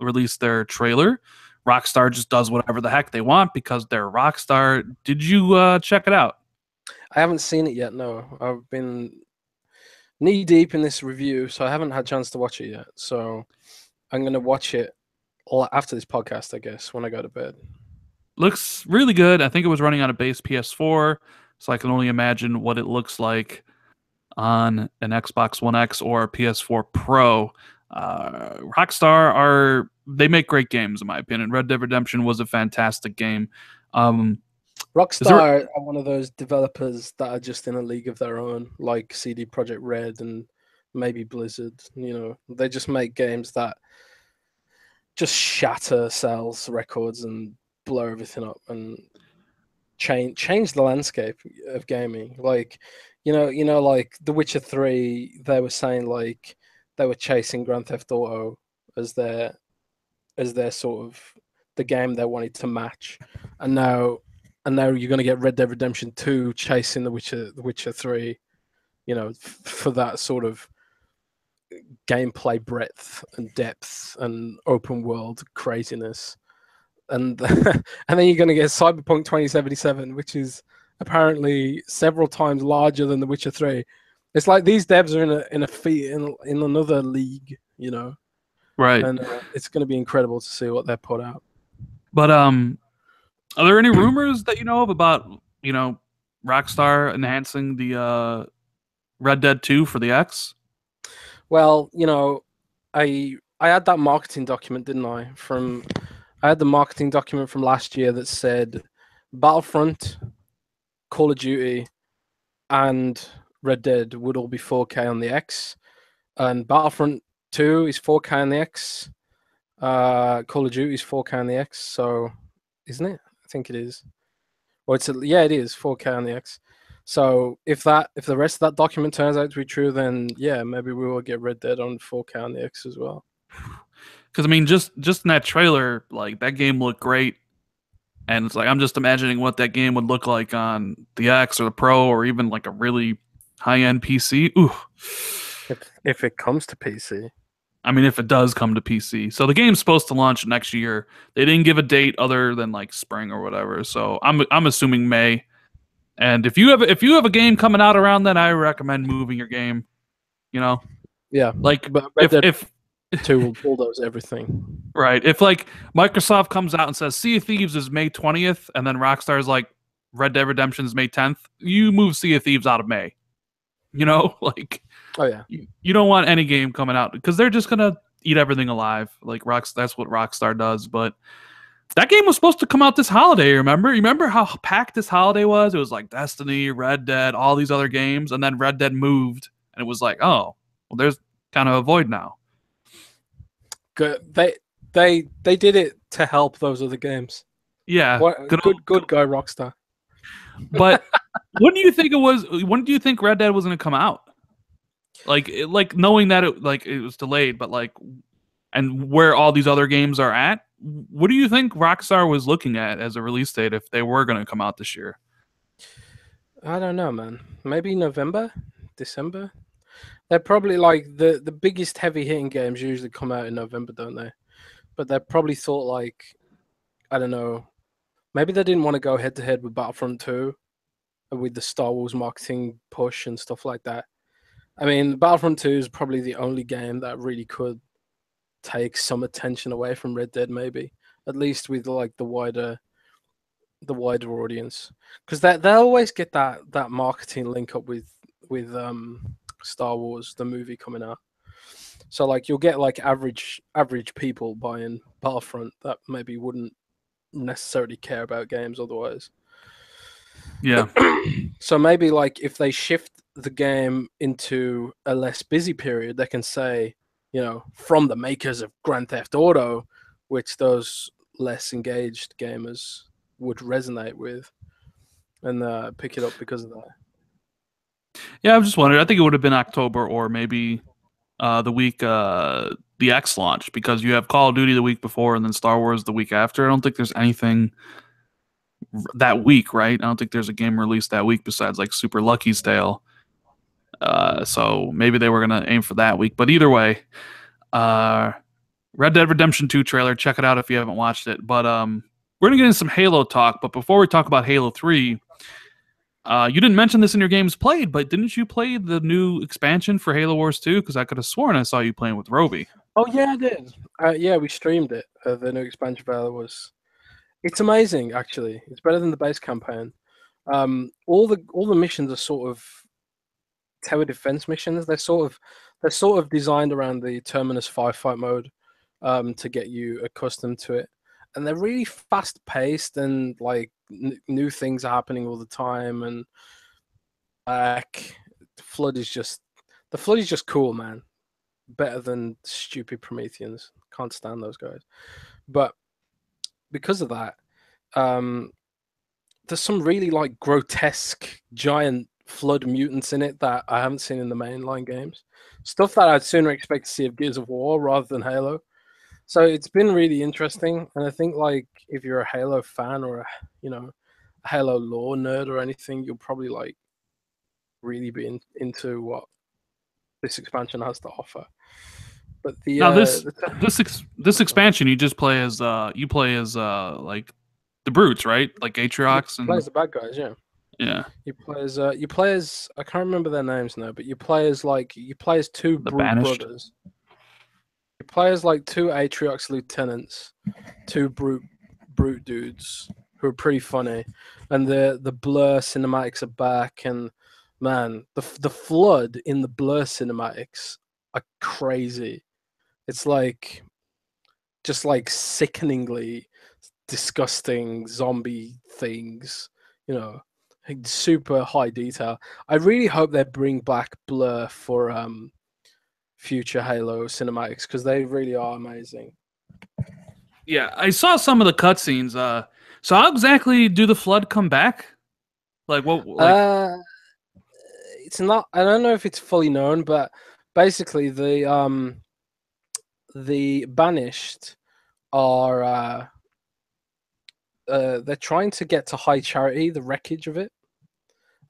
Speaker 1: released their trailer. Rockstar just does whatever the heck they want because they're Rockstar. Did you check it out?
Speaker 2: I haven't seen it yet. No, I've been knee deep in this review, so I haven't had a chance to watch it yet. So I'm gonna watch it after this podcast, I guess, when I go to bed.
Speaker 1: Looks really good. I think it was running on a base PS4, so I can only imagine what it looks like on an Xbox One X or a PS4 Pro. Rockstar are they make great games in my opinion. Red Dead Redemption was a fantastic game. Um, is there
Speaker 2: Rockstar are one of those developers that are just in a league of their own, like CD Projekt Red and maybe Blizzard. They just make games that just shatter sales records and blow everything up and change the landscape of gaming. Like, like The Witcher 3, they were saying like they were chasing Grand Theft Auto as their sort of the game they wanted to match, and now you're going to get Red Dead Redemption 2 chasing The Witcher 3, for that sort of gameplay breadth and depth and open world craziness. And and then you're going to get Cyberpunk 2077, which is apparently several times larger than The Witcher 3. It's like these devs are in another league,
Speaker 1: right?
Speaker 2: and it's going to be incredible to see what they put out.
Speaker 1: But are there any rumors that you know of about Rockstar enhancing the Red Dead 2 for the X?
Speaker 2: Well, I had that marketing document, didn't I? I had the marketing document from last year that said Battlefront, Call of Duty, and Red Dead would all be 4K on the X, and Battlefront 2 is 4K on the X. Call of Duty is 4K on the X, so isn't it? I think it is. Or yeah, it is 4K on the X. So if the rest of that document turns out to be true, then yeah, maybe we will get Red Dead on 4K on the X as well.
Speaker 1: Because I mean, just in that trailer, like that game looked great, and it's like I'm just imagining what that game would look like on the X or the Pro or even like a really high end PC. Ooh,
Speaker 2: If it comes to PC.
Speaker 1: I mean, if it does come to PC, so the game's supposed to launch next year. They didn't give a date other than like spring or whatever. So I'm assuming May. And if you have a game coming out around then, I recommend moving your game. You know,
Speaker 2: Yeah,
Speaker 1: like
Speaker 2: but Red Dead
Speaker 1: if
Speaker 2: 2 will bulldoze everything.
Speaker 1: right, if like Microsoft comes out and says Sea of Thieves is May 20th, and then Rockstar's like Red Dead Redemption is May 10th, you move Sea of Thieves out of May. Like
Speaker 2: Oh yeah,
Speaker 1: you don't want any game coming out because they're just gonna eat everything alive. Like that's what Rockstar does. But that game was supposed to come out this holiday. Remember? You remember how packed this holiday was? It was like Destiny, Red Dead, all these other games, and then Red Dead moved, and it was like, oh, well, there's kind of a void now.
Speaker 2: good. They did it to help those other games.
Speaker 1: Yeah,
Speaker 2: What good guy Rockstar.
Speaker 1: But when do you think it was? When do you think Red Dead was going to come out? Like knowing that it was delayed, but like, and where all these other games are at. What do you think Rockstar was looking at as a release date if they were going to come out this year?
Speaker 2: I don't know, man. Maybe November, December. They're probably like the biggest heavy hitting games usually come out in November, don't they? But they probably thought like, I don't know, maybe they didn't want to go head to head with Battlefront 2 with the Star Wars marketing push and stuff like that. I mean, Battlefront 2 is probably the only game that really could take some attention away from Red Dead, maybe at least with like the wider audience, because they always get that marketing link up with Star Wars, the movie coming out. So like you'll get like average people buying Battlefront that maybe wouldn't necessarily care about games otherwise.
Speaker 1: Yeah,
Speaker 2: So maybe like if they shift the game into a less busy period, they can say, from the makers of Grand Theft Auto, which those less engaged gamers would resonate with and pick it up because of that.
Speaker 1: yeah. I'm just wondering. I think it would have been October or maybe the week the X launch because you have Call of Duty the week before and then Star Wars the week after. I don't think there's anything that week, right? I don't think there's a game released that week besides like Super Lucky's Tale. So maybe they were gonna aim for that week. But either way, uh, Red Dead Redemption 2 trailer. Check it out if you haven't watched it. But we're gonna get into some Halo talk. But before we talk about Halo 3, you didn't mention this in your games played, but didn't you play the new expansion for Halo Wars 2? Because I could have sworn I saw you playing with Roby.
Speaker 2: Oh yeah, I did. Yeah, we streamed it. The new expansion trailer was. It's amazing, actually. It's better than the base campaign. All the missions are sort of tower defense missions. They're sort of designed around the Terminus firefight mode, to get you accustomed to it, and they're really fast paced and like new things are happening all the time. And like the flood is just cool, man. Better than stupid Prometheans. Can't stand those guys. But because of that, um, there's some really like grotesque giant flood mutants in it that I haven't seen in the mainline games. Stuff that I'd sooner expect to see of Gears of War rather than Halo. So it's been really interesting, and I think like if you're a Halo fan or a Halo lore nerd or anything, you'll probably like really be into what this expansion has to offer. But
Speaker 1: Now this expansion you just play as like the brutes, right? Like Atriox
Speaker 2: play
Speaker 1: and
Speaker 2: as the bad guys, yeah.
Speaker 1: yeah,
Speaker 2: You play as I can't remember their names now, but you play as two
Speaker 1: the
Speaker 2: brute
Speaker 1: banished.
Speaker 2: brothers. You play as like two Atriox lieutenants, two brute dudes who are pretty funny, and the Blur cinematics are back. And man, the flood in the Blur cinematics are crazy. It's like just like sickeningly disgusting zombie things, you know, like super high detail. I really hope they bring back Blur for future Halo cinematics because they really are amazing.
Speaker 1: Yeah, I saw some of the cutscenes. So how exactly do the flood come back? Like what? Like
Speaker 2: Uh, it's not. I don't know if it's fully known, but basically the banished are they're trying to get to High Charity, the wreckage of it,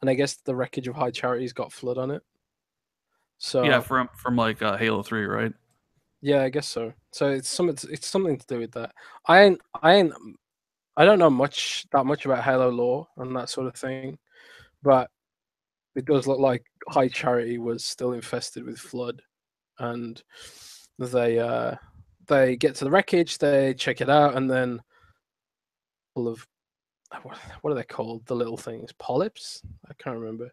Speaker 2: and I guess the wreckage of High Charity's got flood on it.
Speaker 1: yeah,
Speaker 2: So
Speaker 1: from like Halo 3, right?
Speaker 2: yeah, I guess so. So it's something to do with that. I ain't I don't know that much about Halo lore and that sort of thing, but it does look like High Charity was still infested with flood, and they they get to the wreckage, they check it out, and then full of what are they called? The little things, polyps? I can't remember.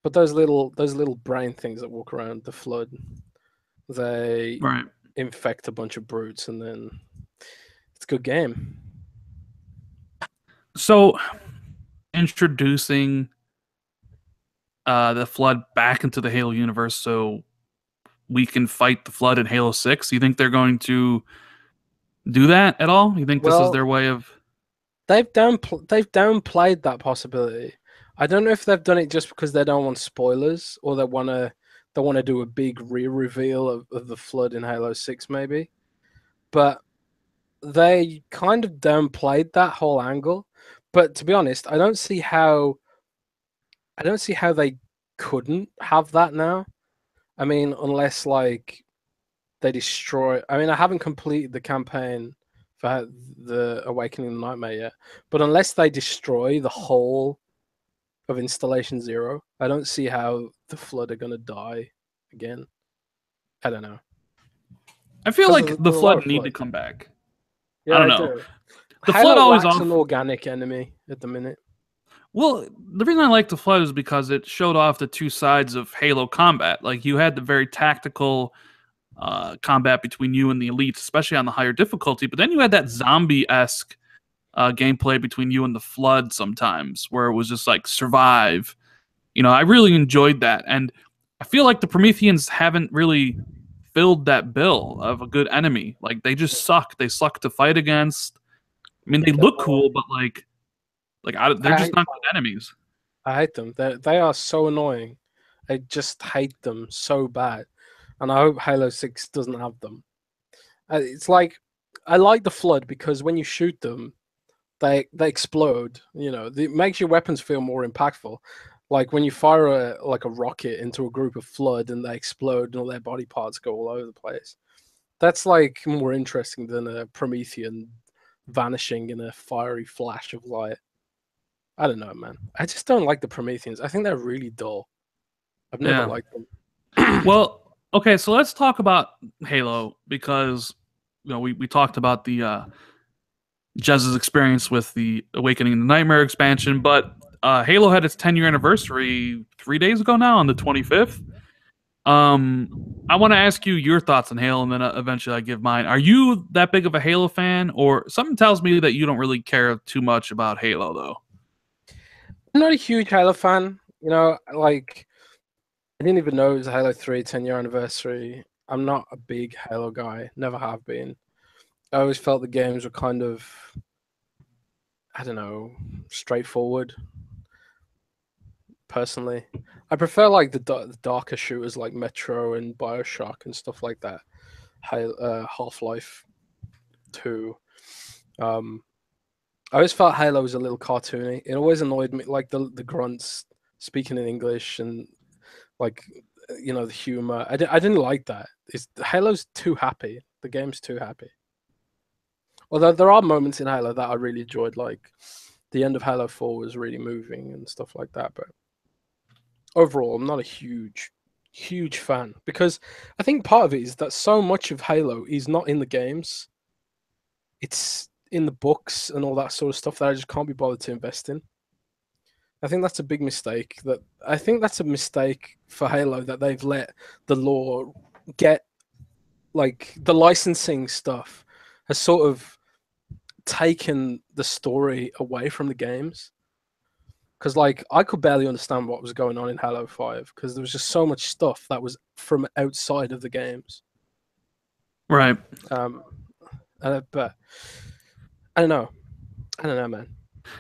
Speaker 2: But those little brain things that walk around the flood, they
Speaker 1: Right.
Speaker 2: infect a bunch of brutes, and then it's a good game.
Speaker 1: So introducing the flood back into the Halo universe, so we can fight the flood in Halo 6. You think they're going to do that at all? You think this is their
Speaker 2: Well,
Speaker 1: way of?
Speaker 2: they've downplayed that possibility. I don't know if they've done it just because they don't want spoilers, or they want to do a big reveal of the flood in Halo 6 maybe. But they kind of downplayed that whole angle. But to be honest, I don't see how they couldn't have that now. I mean, unless like they destroy. I mean, I haven't completed the campaign for the Awakening of the Nightmare yet, but unless they destroy the whole of Installation Zero, I don't see how the Flood are gonna die again. I don't know
Speaker 1: I feel
Speaker 2: because
Speaker 1: like
Speaker 2: there's
Speaker 1: the
Speaker 2: a lot
Speaker 1: flood
Speaker 2: of
Speaker 1: need to
Speaker 2: Flood.
Speaker 1: come back. I
Speaker 2: Yeah,
Speaker 1: don't
Speaker 2: I
Speaker 1: know.
Speaker 2: do.
Speaker 1: The flood
Speaker 2: Halo
Speaker 1: always
Speaker 2: lacks an
Speaker 1: off.
Speaker 2: organic enemy at the minute.
Speaker 1: Well, the reason I like the flood is because it showed off the two sides of Halo combat. Like you had the very tactical combat between you and the elites, especially on the higher difficulty. But then you had that zombie esque gameplay between you and the flood sometimes, where it was just like survive. I really enjoyed that, and I feel like the Prometheans haven't really filled that bill of a good enemy. Like they just suck. They suck to fight against. I mean, they
Speaker 2: They're
Speaker 1: look cool,
Speaker 2: annoying.
Speaker 1: but like they're
Speaker 2: I
Speaker 1: just
Speaker 2: hate,
Speaker 1: not good enemies.
Speaker 2: I hate them. They are so annoying. I just hate them so bad, and I hope Halo 6 doesn't have them. It's like I like the Flood because when you shoot them, they explode. You know, it makes your weapons feel more impactful. Like when you fire a rocket into a group of flood and they explode and all their body parts go all over the place. That's like more interesting than a Promethean vanishing in a fiery flash of light. I don't know, man. I just don't like the Prometheans. I think they're really dull. I've never
Speaker 1: Yeah.
Speaker 2: liked them.
Speaker 1: Well, okay, so let's talk about Halo because we talked about the Jez's experience with the Awakening and the Nightmare expansion, but Halo had its 10-year anniversary 3 days ago now on the 25th. I want to ask you your thoughts on Halo, and then eventually I give mine. Are you that big of a Halo fan, or something tells me that you don't really care too much about Halo, though?
Speaker 2: I'm not a huge Halo fan. You know, like I didn't even know it was Halo 3 10-year anniversary. I'm not a big Halo guy. Never have been. I always felt the games were kind of, I don't know, straightforward. Personally, I prefer like the darker shooters like Metro and Bioshock and stuff like that. Half-Life 2. Um, I always felt Halo was a little cartoony. It always annoyed me, like the grunts speaking in English and like the humor. I didn't like that. Halo's too happy. The game's too happy. Although there are moments in Halo that I really enjoyed, like the end of Halo 4 was really moving and stuff like that. But overall, I'm not a huge fan because I think part of it is that so much of Halo is not in the games. It's in the books and all that sort of stuff that I just can't be bothered to invest in. I think that's a big mistake. I think that's a mistake for Halo that they've let the lore get, like the licensing stuff has sort of taken the story away from the games. Because like I could barely understand what was going on in Halo 5 because there was just so much stuff that was from outside of the games.
Speaker 1: Right.
Speaker 2: But I don't know. I don't know, man.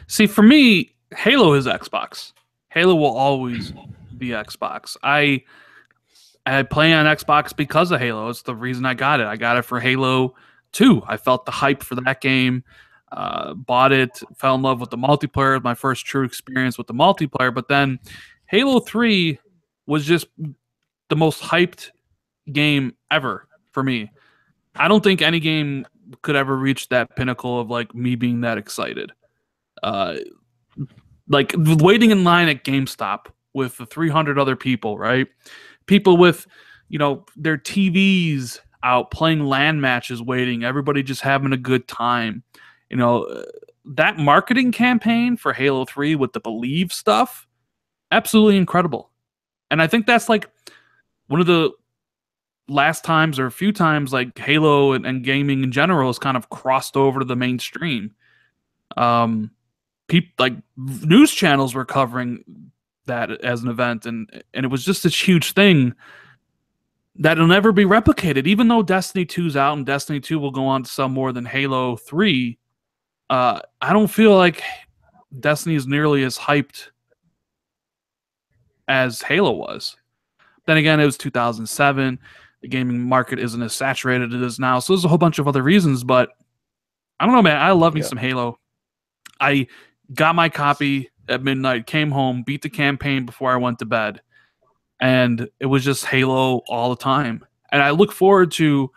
Speaker 1: See, for me, Halo is Xbox. Halo will always be Xbox. I play on Xbox because of Halo. It's the reason I got it. I got it for Halo 2. I felt the hype for that game. Bought it, fell in love with the multiplayer. My first true experience with the multiplayer. But then Halo 3 was just the most hyped game ever for me. I don't think any game could ever reach that pinnacle of like me being that excited. Like waiting in line at GameStop with the 300 other people, right? People with, their TVs out playing LAN matches, waiting, everybody just having a good time. That marketing campaign for Halo 3 with the Believe stuff, absolutely incredible. And I think that's like one of the last times or a few times like Halo and gaming in general has kind of crossed over to the mainstream. People like news channels were covering that as an event, and it was just this huge thing that'll never be replicated. Even though Destiny 2's out and Destiny 2 will go on to sell more than Halo 3, I don't feel like Destiny is nearly as hyped as Halo was. Then again, it was 2007. The gaming market isn't as saturated as it is now, so there's a whole bunch of other reasons. But I don't know, man. I love me some Halo. I got my copy at midnight, came home, beat the campaign before I went to bed, and it was just Halo all the time. And I look forward to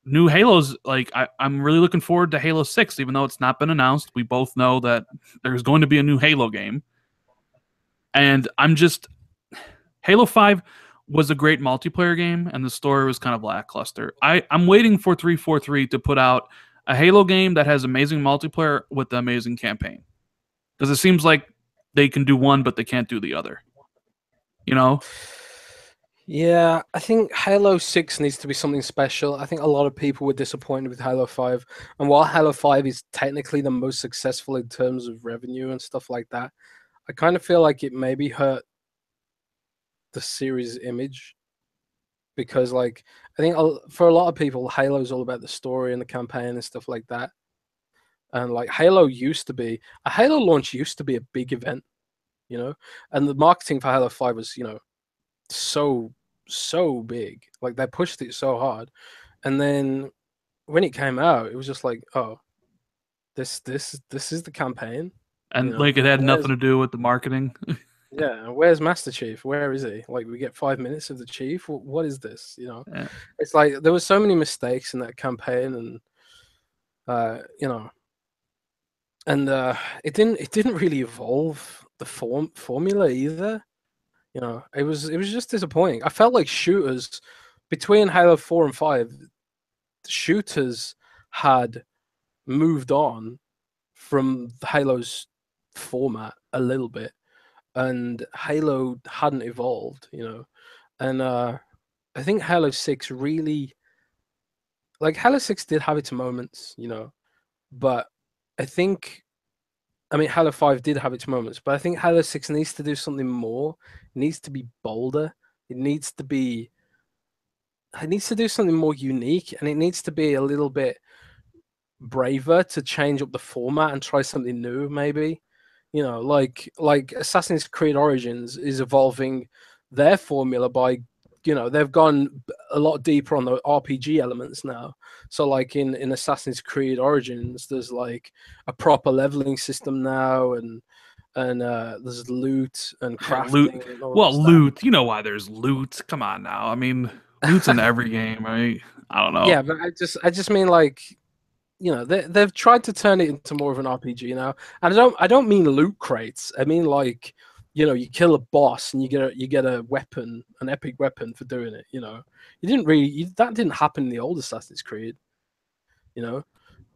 Speaker 1: new Halos. Like I'm really looking forward to Halo 6, even though it's not been announced. We both know that there's going to be a new Halo game. And Halo 5 was a great multiplayer game, and the story was kind of lackluster. I'm waiting for 343 to put out a Halo game that has amazing multiplayer with the amazing campaign. Because it seems like they can do one, but they can't do the other.
Speaker 2: Yeah, I think Halo 6 needs to be something special. I think a lot of people were disappointed with Halo 5. And while Halo 5 is technically the most successful in terms of revenue and stuff like that, I kind of feel like it maybe hurt the series image. Because, like, I think for a lot of people, Halo is all about the story and the campaign and stuff like that. And, like, a Halo launch used to be a big event, And the marketing for Halo 5 was, so big. Like they pushed it so hard, and then when it came out, it was just like, oh, this is the campaign.
Speaker 1: And like it had nothing to do with the marketing.
Speaker 2: Yeah, where's Master Chief? Where is he? Like, we get 5 minutes of the Chief. What is this?
Speaker 1: Yeah.
Speaker 2: It's like there were so many mistakes in that campaign, and and it didn't really evolve the formula either. It was just disappointing. I felt like shooters between Halo 4 and 5, shooters had moved on from Halo's format a little bit, and Halo hadn't evolved, And I think Halo 6 really, like, Halo 6 did have its moments, but I think, I mean, Halo 5 did have its moments, but I think Halo 6 needs to do something more. It needs to be bolder. It needs to do something more unique, and it needs to be a little bit braver to change up the format and try something new, maybe. Like Assassin's Creed Origins is evolving their formula by, they've gone a lot deeper on the RPG elements now. So like in Assassin's Creed Origins, there's like a proper leveling system now, and there's loot and crafting.
Speaker 1: Loot.
Speaker 2: And all
Speaker 1: Well,
Speaker 2: that
Speaker 1: loot.
Speaker 2: stuff.
Speaker 1: You know why there's loot? Come on now. I mean, loot's in every game, right? I don't know.
Speaker 2: Yeah, but I just mean, like, they've tried to turn it into more of an RPG now, and I don't mean loot crates. I mean, like, you kill a boss and you get a weapon, an epic weapon for doing it. That didn't happen in the old Assassin's Creed, and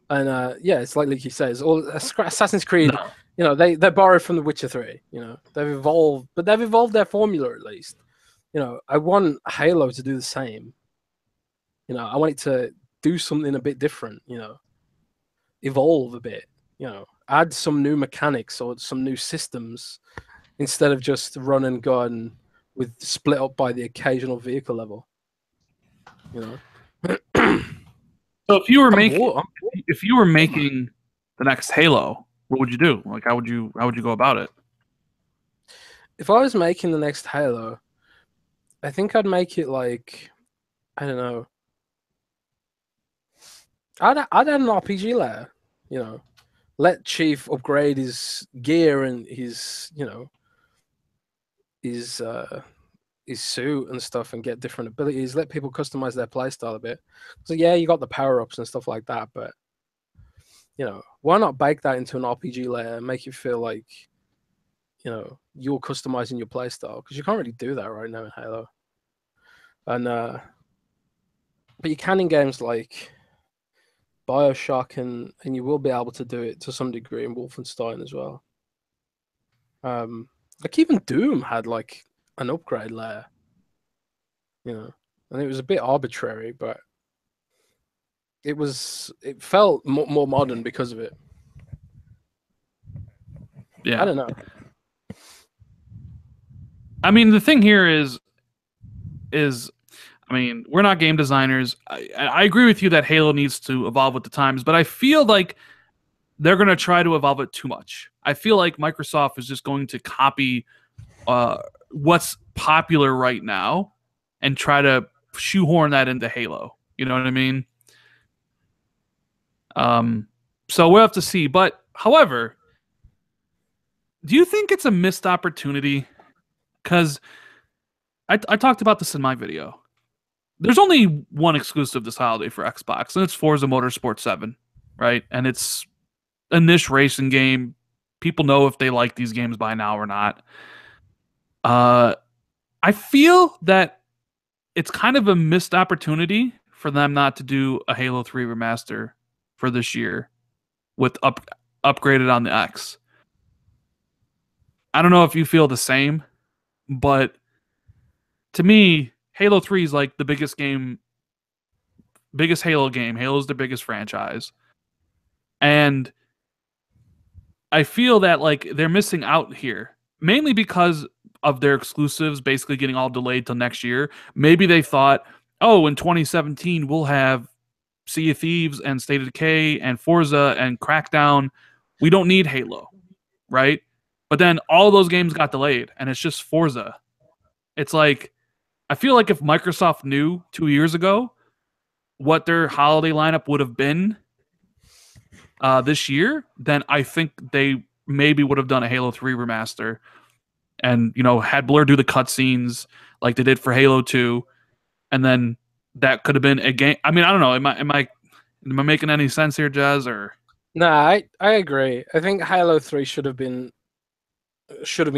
Speaker 2: yeah, it's like he says, all Assassin's Creed,
Speaker 1: No.
Speaker 2: they borrowed from The Witcher 3. They've evolved, but they've evolved their formula at least. I want Halo to do the same. I want it to do something a bit different. Evolve a bit, add some new mechanics or some new systems instead of just run and gun with split up by the occasional vehicle level.
Speaker 1: So if you were making the next Halo, what would you do? Like, how would you go about it?
Speaker 2: If I was making the next Halo, I think I'd make it like, I don't know. I'd add an RPG layer, let Chief upgrade his gear and his suit and stuff, and get different abilities. Let people customize their playstyle a bit. So yeah, you got the power ups and stuff like that, but why not bake that into an RPG layer and make it feel like you're customizing your playstyle, because you can't really do that right now in Halo. And but you can in games like BioShock, and you will be able to do it to some degree in Wolfenstein as well. Like even Doom had like an upgrade layer, and it was a bit arbitrary, but it felt more modern because of it.
Speaker 1: Yeah,
Speaker 2: I don't know.
Speaker 1: I mean, the thing here is, I mean, we're not game designers. I agree with you that Halo needs to evolve with the times, but I feel like they're going to try to evolve it too much. I feel like Microsoft is just going to copy what's popular right now and try to shoehorn that into Halo. You know what I mean? So we'll have to see. But, however, do you think it's a missed opportunity? Because I talked about this in my video. There's only one exclusive this holiday for Xbox, and it's Forza Motorsport 7, right? And it's a niche racing game. People know if they like these games by now or not. I feel that it's kind of a missed opportunity for them not to do a Halo 3 remaster for this year with upgraded on the X. I don't know if you feel the same, but to me, Halo 3 is like the biggest Halo game. Halo's the biggest franchise. And I feel that like they're missing out here, mainly because of their exclusives basically getting all delayed till next year. Maybe they thought, oh, in 2017 we'll have Sea of Thieves and State of Decay and Forza and Crackdown. We don't need Halo, right? But then all those games got delayed, and it's just Forza. It's like, I feel like if Microsoft knew 2 years ago what their holiday lineup would have been, this year, then I think they maybe would have done a Halo 3 remaster and, had Blur do the cutscenes like they did for Halo 2, and then that could have been a game. I mean, I don't know. Am I making any sense here, Jazz? Or
Speaker 2: No, I agree. I think Halo 3 should have been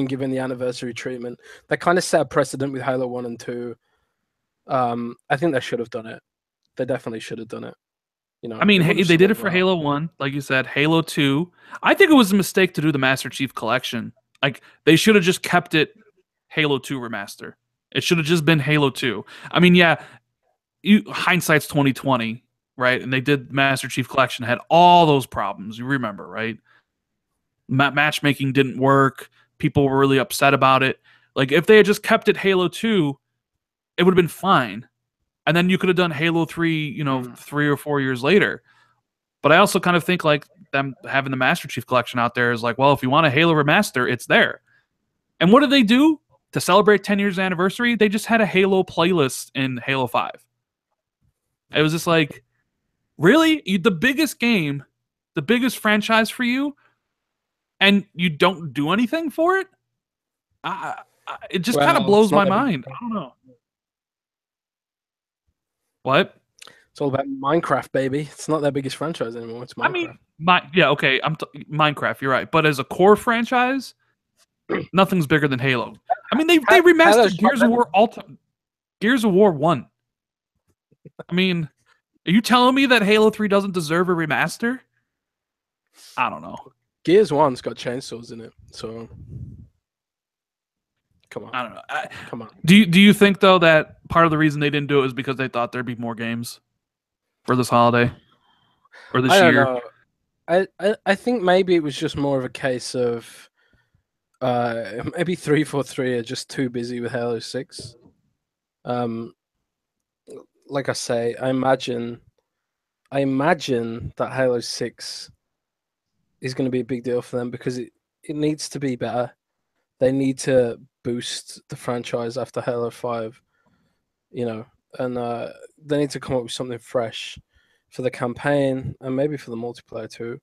Speaker 2: given the anniversary treatment. They kind of set a precedent with Halo 1 and 2. I think they should have done it. They definitely should have done it.
Speaker 1: I mean,
Speaker 2: it
Speaker 1: they did it
Speaker 2: sold
Speaker 1: for
Speaker 2: well.
Speaker 1: Halo 1, like you said. Halo 2, I think it was a mistake to do the Master Chief Collection. Like, they should have just kept it Halo 2 remaster. It should have just been Halo 2. I mean, yeah, hindsight's 2020, right? And they did Master Chief Collection, had all those problems. You remember, right? Matchmaking didn't work. People were really upset about it. Like, if they had just kept it Halo 2, it would have been fine. And then you could have done Halo 3, 3 or 4 years later. But I also kind of think like them having the Master Chief Collection out there is like, well, if you want a Halo remaster, it's there. And what did they do to celebrate 10 years anniversary? They just had a Halo playlist in Halo 5. It was just like, really? The biggest game, the biggest franchise for you, and you don't do anything for it? It just kind of blows my mind. I don't know. What?
Speaker 2: It's all about Minecraft, baby. It's not their biggest franchise anymore. It's Minecraft.
Speaker 1: I mean, okay. Minecraft. You're right, but as a core franchise, nothing's bigger than Halo. I mean, they remastered Gears of War 1. I mean, are you telling me that Halo 3 doesn't deserve a remaster? I don't know.
Speaker 2: Gears 1's got chainsaws in it, so come on.
Speaker 1: I don't know.
Speaker 2: Come on.
Speaker 1: Do you think though that part of the reason they didn't do it is because they thought there'd be more games for this holiday or this year?
Speaker 2: Don't know. I think maybe it was just more of a case of maybe 343 are just too busy with Halo 6. Like I say, I imagine that Halo 6 is going to be a big deal for them because it needs to be better. They need to boost the franchise after Halo 5, and they need to come up with something fresh for the campaign and maybe for the multiplayer too.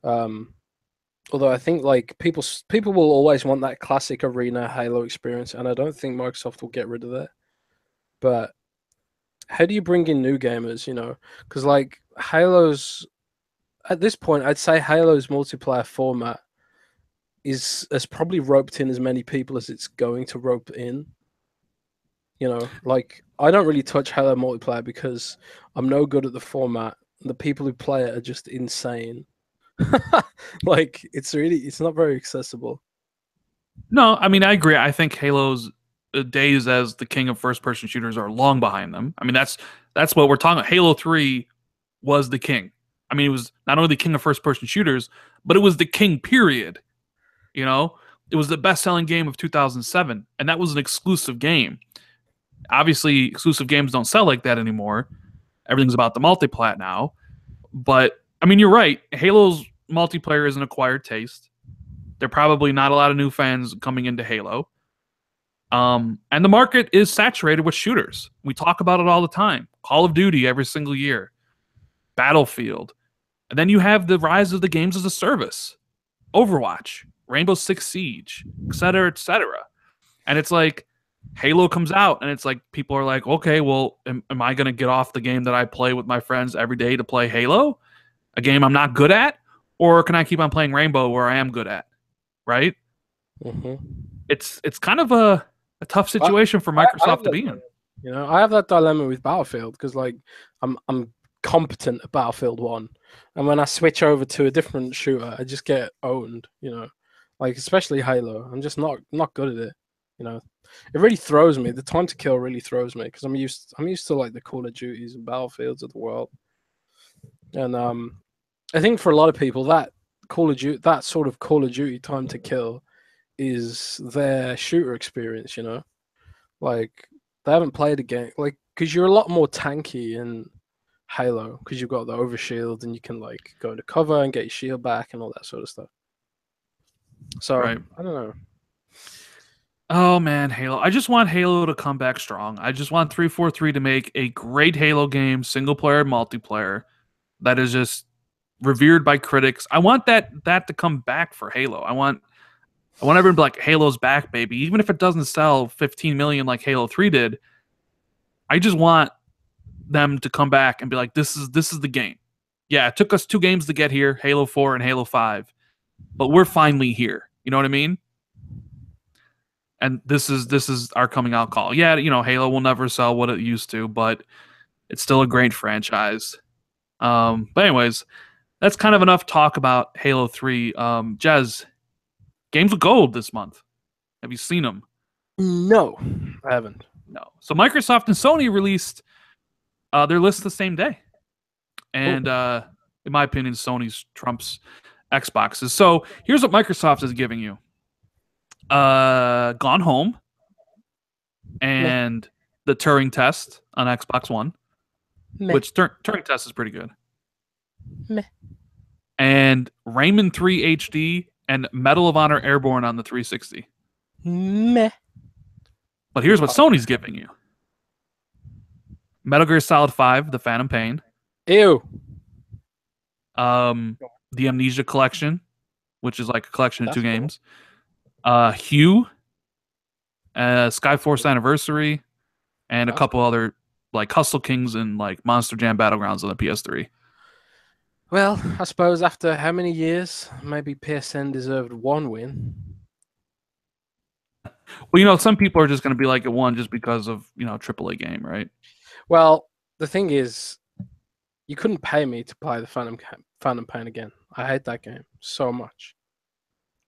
Speaker 2: Although I think like people will always want that classic arena Halo experience, and I don't think Microsoft will get rid of that. But how do you bring in new gamers? Because like Halo's at this point, I'd say Halo's multiplayer format has probably roped in as many people as it's going to rope in. Like I don't really touch Halo multiplayer because I'm no good at the format. The people who play it are just insane. Like it's not very accessible.
Speaker 1: No, I mean I agree. I think Halo's days as the king of first-person shooters are long behind them. I mean that's what we're talking about. Halo 3 was the king. I mean it was not only the king of first-person shooters, but it was the king period. It was the best-selling game of 2007, and that was an exclusive game. Obviously, exclusive games don't sell like that anymore. Everything's about the multi-plat now. But, I mean, you're right. Halo's multiplayer is an acquired taste. There are probably not a lot of new fans coming into Halo. And the market is saturated with shooters. We talk about it all the time. Call of Duty every single year. Battlefield. And then you have the rise of the games as a service. Overwatch. Rainbow Six Siege, et cetera, and it's like Halo comes out, and it's like people are like, okay, well, am I going to get off the game that I play with my friends every day to play Halo, a game I'm not good at, or can I keep on playing Rainbow where I am good at, right?
Speaker 2: Mm-hmm.
Speaker 1: It's kind of a tough situation for Microsoft to be in.
Speaker 2: I have that dilemma with Battlefield because like I'm competent at Battlefield 1, and when I switch over to a different shooter, I just get owned. Like especially Halo, I'm just not good at it. It really throws me. The time to kill really throws me because I'm used to like the Call of Duties and Battlefields of the world. And I think for a lot of people that sort of Call of Duty time to kill is their shooter experience. Like they haven't played a game like because you're a lot more tanky in Halo because you've got the overshield and you can like go into cover and get your shield back and all that sort of stuff. So right. I don't know.
Speaker 1: Oh man, Halo. I just want Halo to come back strong. I just want 343 to make a great Halo game, single player, multiplayer, that is just revered by critics. I want that to come back for Halo. I want everyone to be like, Halo's back, baby. Even if it doesn't sell 15 million like Halo 3 did, I just want them to come back and be like, this is the game. Yeah, it took us 2 games to get here, Halo 4 and Halo 5, but we're finally here. You know what I mean? And this is our coming out call. Yeah, Halo will never sell what it used to, but it's still a great franchise. But anyways, that's kind of enough talk about Halo 3. Jez, games with gold this month. Have you seen them?
Speaker 2: No, I haven't.
Speaker 1: No. So Microsoft and Sony released their list the same day. And in my opinion, Sony's trumps Xboxes. So here's what Microsoft is giving you. Gone Home and the Turing Test on Xbox One, which Turing Test is pretty good. And Rayman 3 HD and Medal of Honor Airborne on the 360. But here's what Sony's giving you. Metal Gear Solid 5, The Phantom Pain.
Speaker 2: Ew.
Speaker 1: The Amnesia Collection, which is like a collection of 2 games. Hue, Skyforce Anniversary, and a couple other like Hustle Kings and like Monster Jam Battlegrounds on the PS3.
Speaker 2: Well, I suppose after how many years, maybe PSN deserved 1 win.
Speaker 1: Well, some people are just going to be like it won just because of, AAA game, right?
Speaker 2: Well, the thing is, you couldn't pay me to play the Phantom Pain again. I hate that game so much.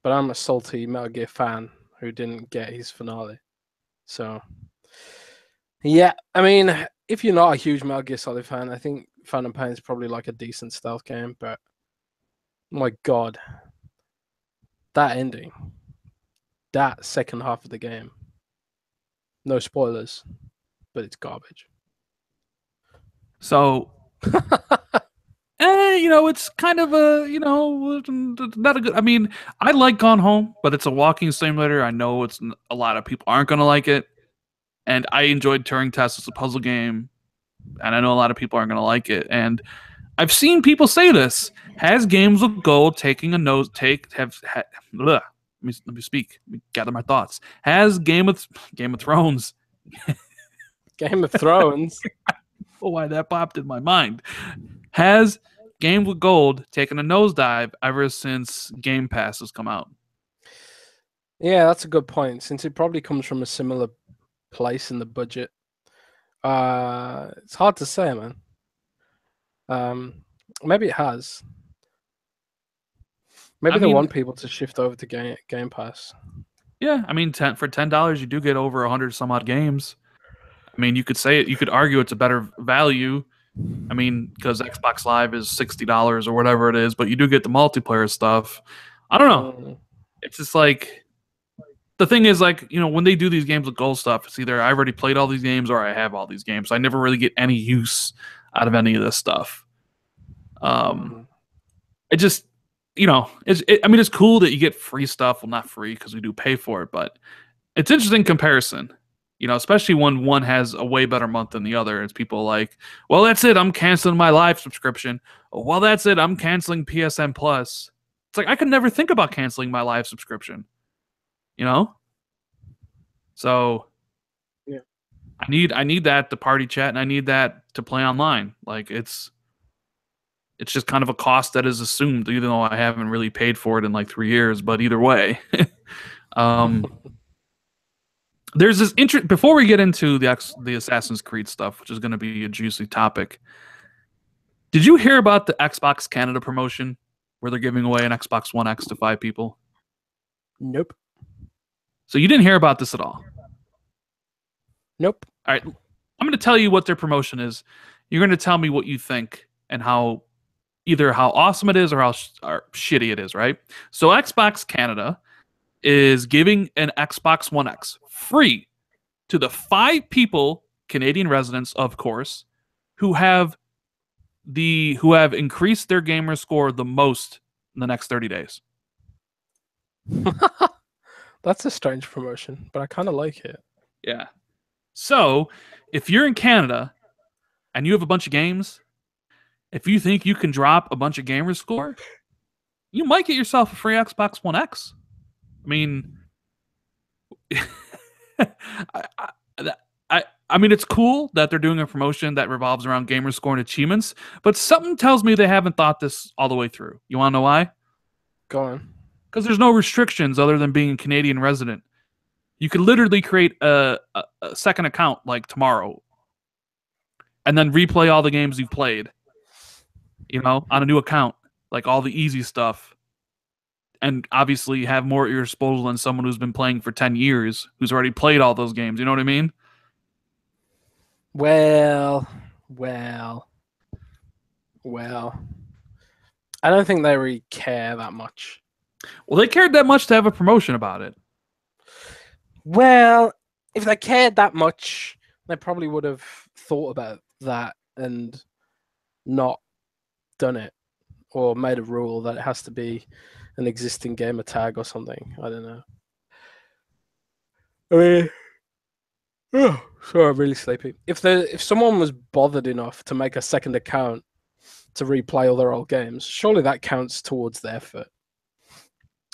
Speaker 2: But I'm a salty Metal Gear fan who didn't get his finale. So, yeah, I mean, if you're not a huge Metal Gear Solid fan, I think Phantom Pain is probably like a decent stealth game. But, my God, that ending, that second half of the game, no spoilers, but it's garbage.
Speaker 1: So, it's kind of not a good. I mean, I like Gone Home, but it's a walking simulator. I know a lot of people aren't going to like it, and I enjoyed Turing Test as a puzzle game, and I know a lot of people aren't going to like it. And I've seen people say this: has games with gold taking a nose let me speak. Let me gather my thoughts. Has Game of Thrones?
Speaker 2: Game of Thrones.
Speaker 1: Oh, why that popped in my mind. Has Games with Gold taken a nosedive ever since Game Pass has come out?
Speaker 2: Yeah, that's a good point. Since it probably comes from a similar place in the budget, it's hard to say, man. Maybe it has. Maybe they want people to shift over to Game Pass.
Speaker 1: Yeah, I mean, for $10, you do get over 100 some odd games. I mean, you could argue it's a better value. I mean, because Xbox Live is $60 or whatever it is, but you do get the multiplayer stuff. I don't know. It's just like, the thing is, like, when they do these games with gold stuff, it's either I already played all these games or I have all these games. So I never really get any use out of any of this stuff. It just, I mean, it's cool that you get free stuff. Well, not free because we do pay for it, but it's interesting comparison. Especially when one has a way better month than the other. It's people like, well, that's it. I'm canceling my live subscription. Oh, well, that's it. I'm canceling PSN Plus. It's like, I could never think about canceling my live subscription. So
Speaker 2: yeah,
Speaker 1: I need that to party chat, and I need that to play online. Like, it's just kind of a cost that is assumed, even though I haven't really paid for it in like 3 years. But either way, there's this interest. Before we get into the Assassin's Creed stuff, which is going to be a juicy topic, did you hear about the Xbox Canada promotion where they're giving away an Xbox One X to 5 people?
Speaker 2: Nope.
Speaker 1: So you didn't hear about this at all?
Speaker 2: Nope.
Speaker 1: All right. I'm going to tell you what their promotion is. You're going to tell me what you think and either how awesome it is or how shitty it is, right? So Xbox Canada is giving an Xbox One X free to the 5 people, Canadian residents, of course, who have increased their gamer score the most in the next 30 days.
Speaker 2: That's a strange promotion, but I kind of like it.
Speaker 1: Yeah. So, if you're in Canada and you have a bunch of games, if you think you can drop a bunch of gamer score, you might get yourself a free Xbox One X. I mean, I, I mean, it's cool that they're doing a promotion that revolves around gamer score and achievements, but something tells me they haven't thought this all the way through. You want to know why?
Speaker 2: Go on.
Speaker 1: Because there's no restrictions other than being a Canadian resident. You could literally create a second account like tomorrow and then replay all the games you've played, on a new account, like all the easy stuff. And obviously have more at your disposal than someone who's been playing for 10 years, who's already played all those games. You know what I mean?
Speaker 2: Well. I don't think they really care that much.
Speaker 1: Well, they cared that much to have a promotion about it.
Speaker 2: Well, if they cared that much, they probably would have thought about that and not done it, or made a rule that it has to be an existing gamer tag or something. I don't know. I mean, oh, sorry, I'm really sleepy. If someone was bothered enough to make a second account to replay all their old games, surely that counts towards the effort.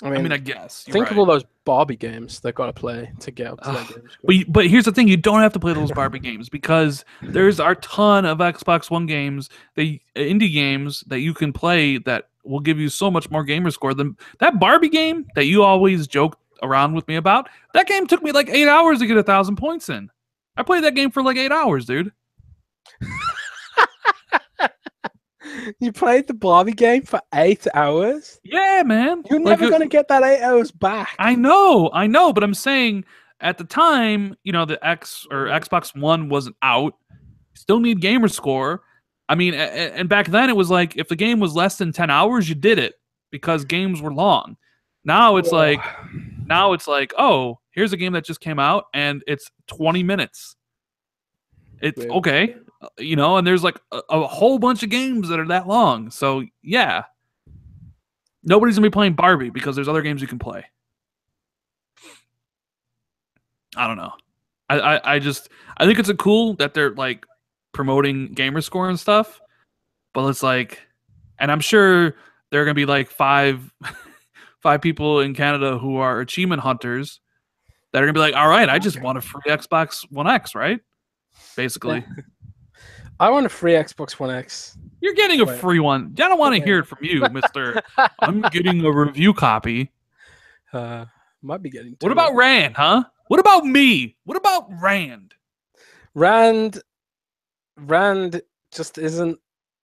Speaker 1: I mean, I guess.
Speaker 2: Think of all those Barbie games they've got to play to get up to that game.
Speaker 1: But here's the thing: you don't have to play those Barbie games because there's a ton of Xbox One games, the indie games that you can play that will give you so much more gamer score than that Barbie game that you always joke around with me about. That game took me like 8 hours to get 1,000 points in. I played that game for like 8 hours, dude.
Speaker 2: You played the Barbie game for 8 hours?
Speaker 1: Yeah, man.
Speaker 2: You're never going to get that 8 hours back.
Speaker 1: I know, but I'm saying at the time, the Xbox One wasn't out. You still need gamer score. I mean, and back then it was like if the game was less than 10 hours, you did it because games were long. Now it's like, oh, here's a game that just came out and it's 20 minutes. It's okay. And there's like a whole bunch of games that are that long. So yeah, nobody's gonna be playing Barbie because there's other games you can play. I don't know. I think it's cool that they're like promoting gamer score and stuff, but it's like, and I'm sure there are gonna be like five people in Canada who are achievement hunters that are gonna be like, all right, I just want a free Xbox One X, right? Basically.
Speaker 2: I want a free Xbox One X.
Speaker 1: You're getting a free one. I don't want to hear it from you, Mr. I'm getting a review copy.
Speaker 2: Might be getting.
Speaker 1: What about Rand, huh? What about me? What about Rand?
Speaker 2: Rand just isn't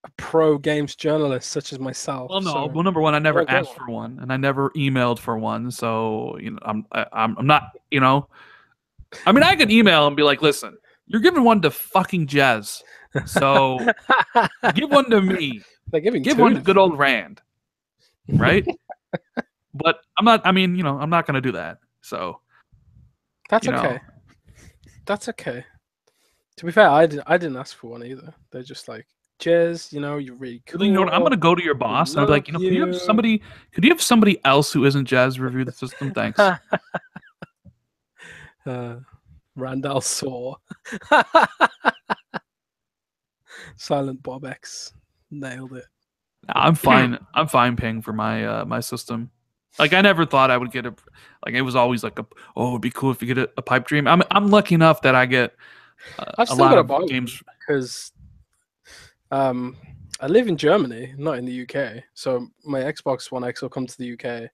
Speaker 2: a pro games journalist such as myself.
Speaker 1: Well, no. Well, number one, I never asked for one, and I never emailed for one. So I'm not. I mean, I could email and be like, listen, you're giving one to fucking Jez. So give one to me. Give one to good old Rand. Right? But I'm not, I'm not going to do that. So
Speaker 2: that's okay. That's okay. To be fair, I didn't ask for one either. They're just like, Jez, you're really cool.
Speaker 1: You know what? I'm going to go to your boss and I'll be like, could you have somebody else who isn't Jez review the system? Thanks.
Speaker 2: Randall Saw. Silent Bob X nailed it.
Speaker 1: I'm fine. I'm fine paying for my my system. Like I never thought I would get it was always like it'd be cool if you get a pipe dream. I'm lucky enough that I get a lot of games
Speaker 2: because I live in Germany, not in the UK. So my Xbox One X will come to the UK,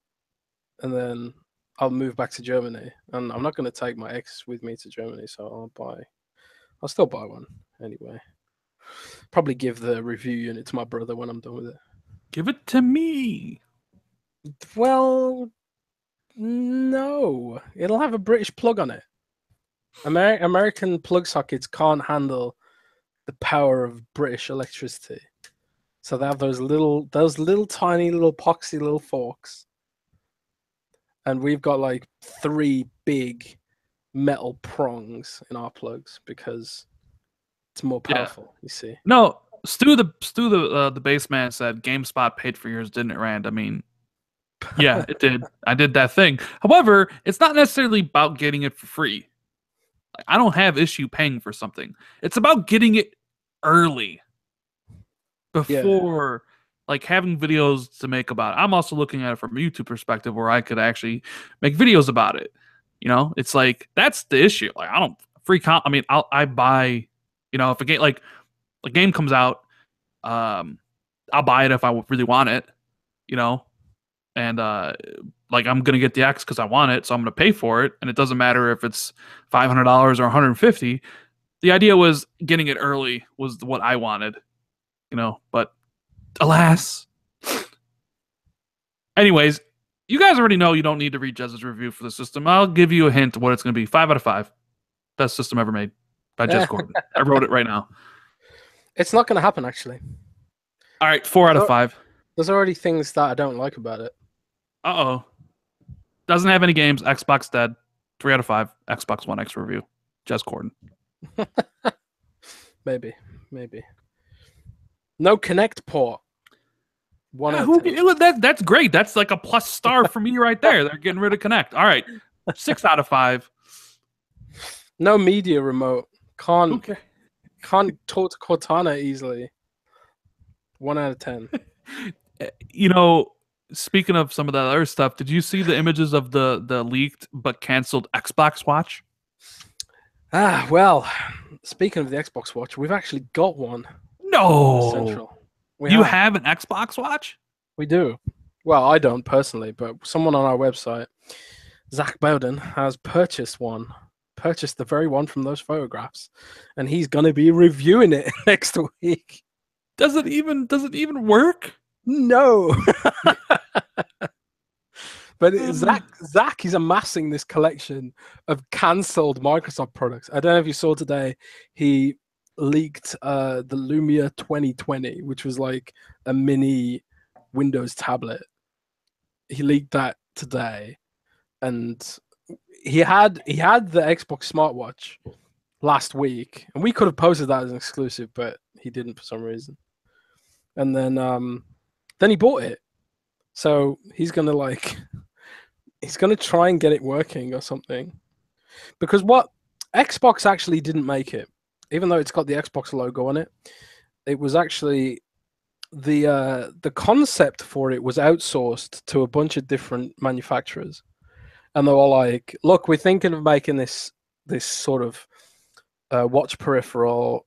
Speaker 2: and then I'll move back to Germany. And I'm not going to take my X with me to Germany, so I'll still buy one anyway. Probably give the review unit to my brother when I'm done with it.
Speaker 1: Give it to me.
Speaker 2: Well, no. It'll have a British plug on it. American plug sockets can't handle the power of British electricity. So they have those little tiny little poxy little forks. And we've got like 3 big metal prongs in our plugs because it's more powerful, you see.
Speaker 1: No, Stu the baseman said GameSpot paid for yours, didn't it, Rand? I mean, yeah, it did. I did that thing. However, it's not necessarily about getting it for free. Like, I don't have issue paying for something. It's about getting it early.
Speaker 2: Yeah.
Speaker 1: before like having videos to make about it. I'm also looking at it from a YouTube perspective where I could actually make videos about it. It's like that's the issue. Like I don't I mean, I buy, if a game comes out, um, I'll buy it if I really want it, you know, and like I'm gonna get the X because I want it, so I'm gonna pay for it, and it doesn't matter if it's $500 or 150. The idea was getting it early was what I wanted, but alas. Anyways, you guys already know you don't need to read Jez's review for the system. I'll give you a hint of what it's going to be. 5 out of 5. Best system ever made by Jez Gordon. I wrote it right now.
Speaker 2: It's not going to happen, actually.
Speaker 1: All right, 4 out of 5.
Speaker 2: There's already things that I don't like about it.
Speaker 1: Uh-oh. Doesn't have any games. Xbox dead. 3 out of 5. Xbox One X review. Jez Gordon.
Speaker 2: Maybe. No Connect port.
Speaker 1: That's great. That's like a plus star for me right there. They're getting rid of Connect. All right. 6 out of 5.
Speaker 2: No media remote. Can't talk to Cortana easily. 1 out of 10.
Speaker 1: Speaking of some of that other stuff, did you see the images of the leaked but canceled Xbox Watch?
Speaker 2: Well, speaking of the Xbox Watch, we've actually got one.
Speaker 1: No.
Speaker 2: Central.
Speaker 1: You have an Xbox Watch?
Speaker 2: We do. Well, I don't personally, but someone on our website, Zach Bowden, has purchased the very one from those photographs, and he's going to be reviewing it next week.
Speaker 1: Does it even work?
Speaker 2: No. But Zach is amassing this collection of cancelled Microsoft products. I don't know if you saw today, he leaked the Lumia 2020, which was like a mini Windows tablet. He leaked that today, and he had the Xbox smartwatch last week, and we could have posted that as an exclusive, but he didn't for some reason. And then he bought it, so he's gonna try and get it working or something. Because what Xbox actually didn't make it, even though it's got the Xbox logo on it. It was actually the concept for it was outsourced to a bunch of different manufacturers, and they were like, "Look, we're thinking of making this sort of watch peripheral.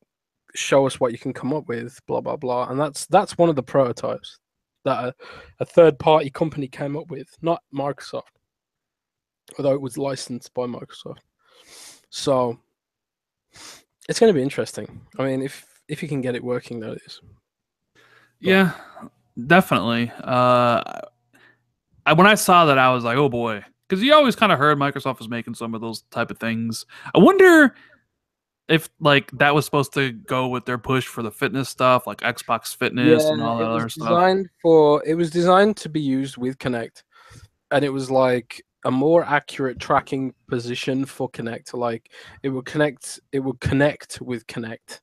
Speaker 2: Show us what you can come up with." Blah blah blah, and that's one of the prototypes that a third party company came up with, not Microsoft, although it was licensed by Microsoft. So it's going to be interesting. I mean, if you can get it working, that is.
Speaker 1: Yeah, definitely. When I saw that, I was like, oh boy, because you always kind of heard Microsoft was making some of those type of things. I wonder if like that was supposed to go with their push for the fitness stuff, like Xbox Fitness and all that other stuff.
Speaker 2: It was designed to be used with Kinect, and it was like a more accurate tracking position for Kinect. Like it would connect with Kinect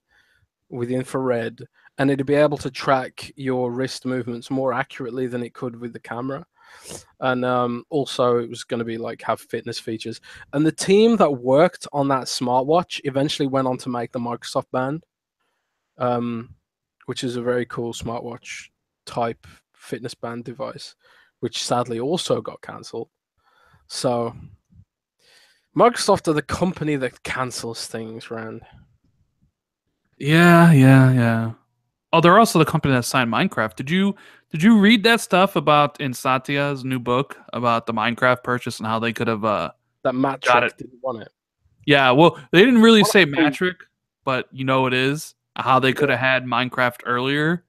Speaker 2: with infrared, and it'd be able to track your wrist movements more accurately than it could with the camera. And also it was going to be like have fitness features. And the team that worked on that smartwatch eventually went on to make the Microsoft Band, which is a very cool smartwatch type fitness band device, which sadly also got cancelled. So Microsoft are the company that cancels things, Rand.
Speaker 1: Yeah. Oh, they're also the company that signed Minecraft. Did you read that stuff about in Satya's new book about the Minecraft purchase and how they could have
Speaker 2: that Matrick didn't want it?
Speaker 1: Yeah, well, they didn't really say Matrick, but it is how they could have had Minecraft earlier,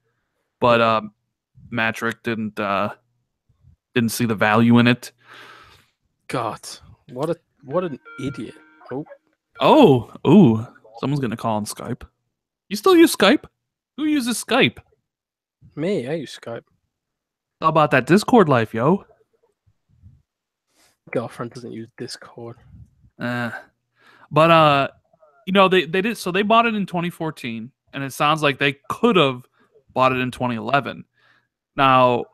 Speaker 1: but Matrick didn't see the value in it.
Speaker 2: God, what an idiot!
Speaker 1: Oh, someone's gonna call on Skype. You still use Skype? Who uses Skype?
Speaker 2: Me, I use Skype.
Speaker 1: How about that Discord life, yo?
Speaker 2: Girlfriend doesn't use Discord.
Speaker 1: But they did. So they bought it in 2014, and it sounds like they could have bought it in 2011. Now,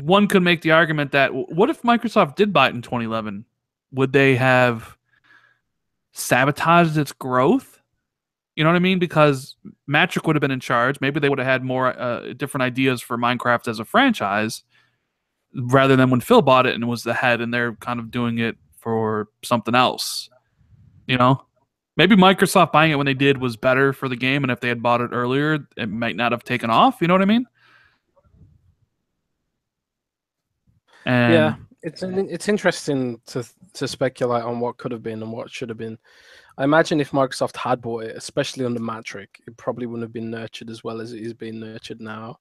Speaker 1: one could make the argument that what if Microsoft did buy it in 2011? Would they have sabotaged its growth? You know what I mean? Because Matrick would have been in charge. Maybe they would have had more different ideas for Minecraft as a franchise rather than when Phil bought it and was the head and they're kind of doing it for something else. You know? Maybe Microsoft buying it when they did was better for the game, and if they had bought it earlier, it might not have taken off. You know what I mean?
Speaker 2: Yeah,
Speaker 1: And
Speaker 2: it's interesting to speculate on what could have been and what should have been. I imagine if Microsoft had bought it, especially under Matrick, it probably wouldn't have been nurtured as well as it is being nurtured now.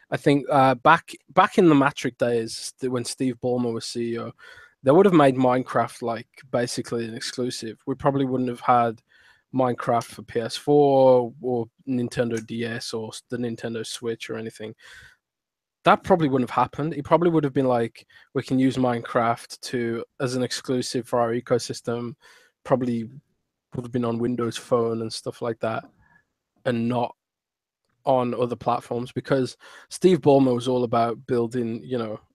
Speaker 2: I think back in the Matrick days, when Steve Ballmer was CEO, they would have made Minecraft like basically an exclusive. We probably wouldn't have had Minecraft for PS4 or Nintendo DS or the Nintendo Switch or anything. That probably wouldn't have happened. It probably would have been like, we can use Minecraft to as an exclusive for our ecosystem. Probably would have been on Windows Phone and stuff like that, and not on other platforms, because Steve Ballmer was all about building,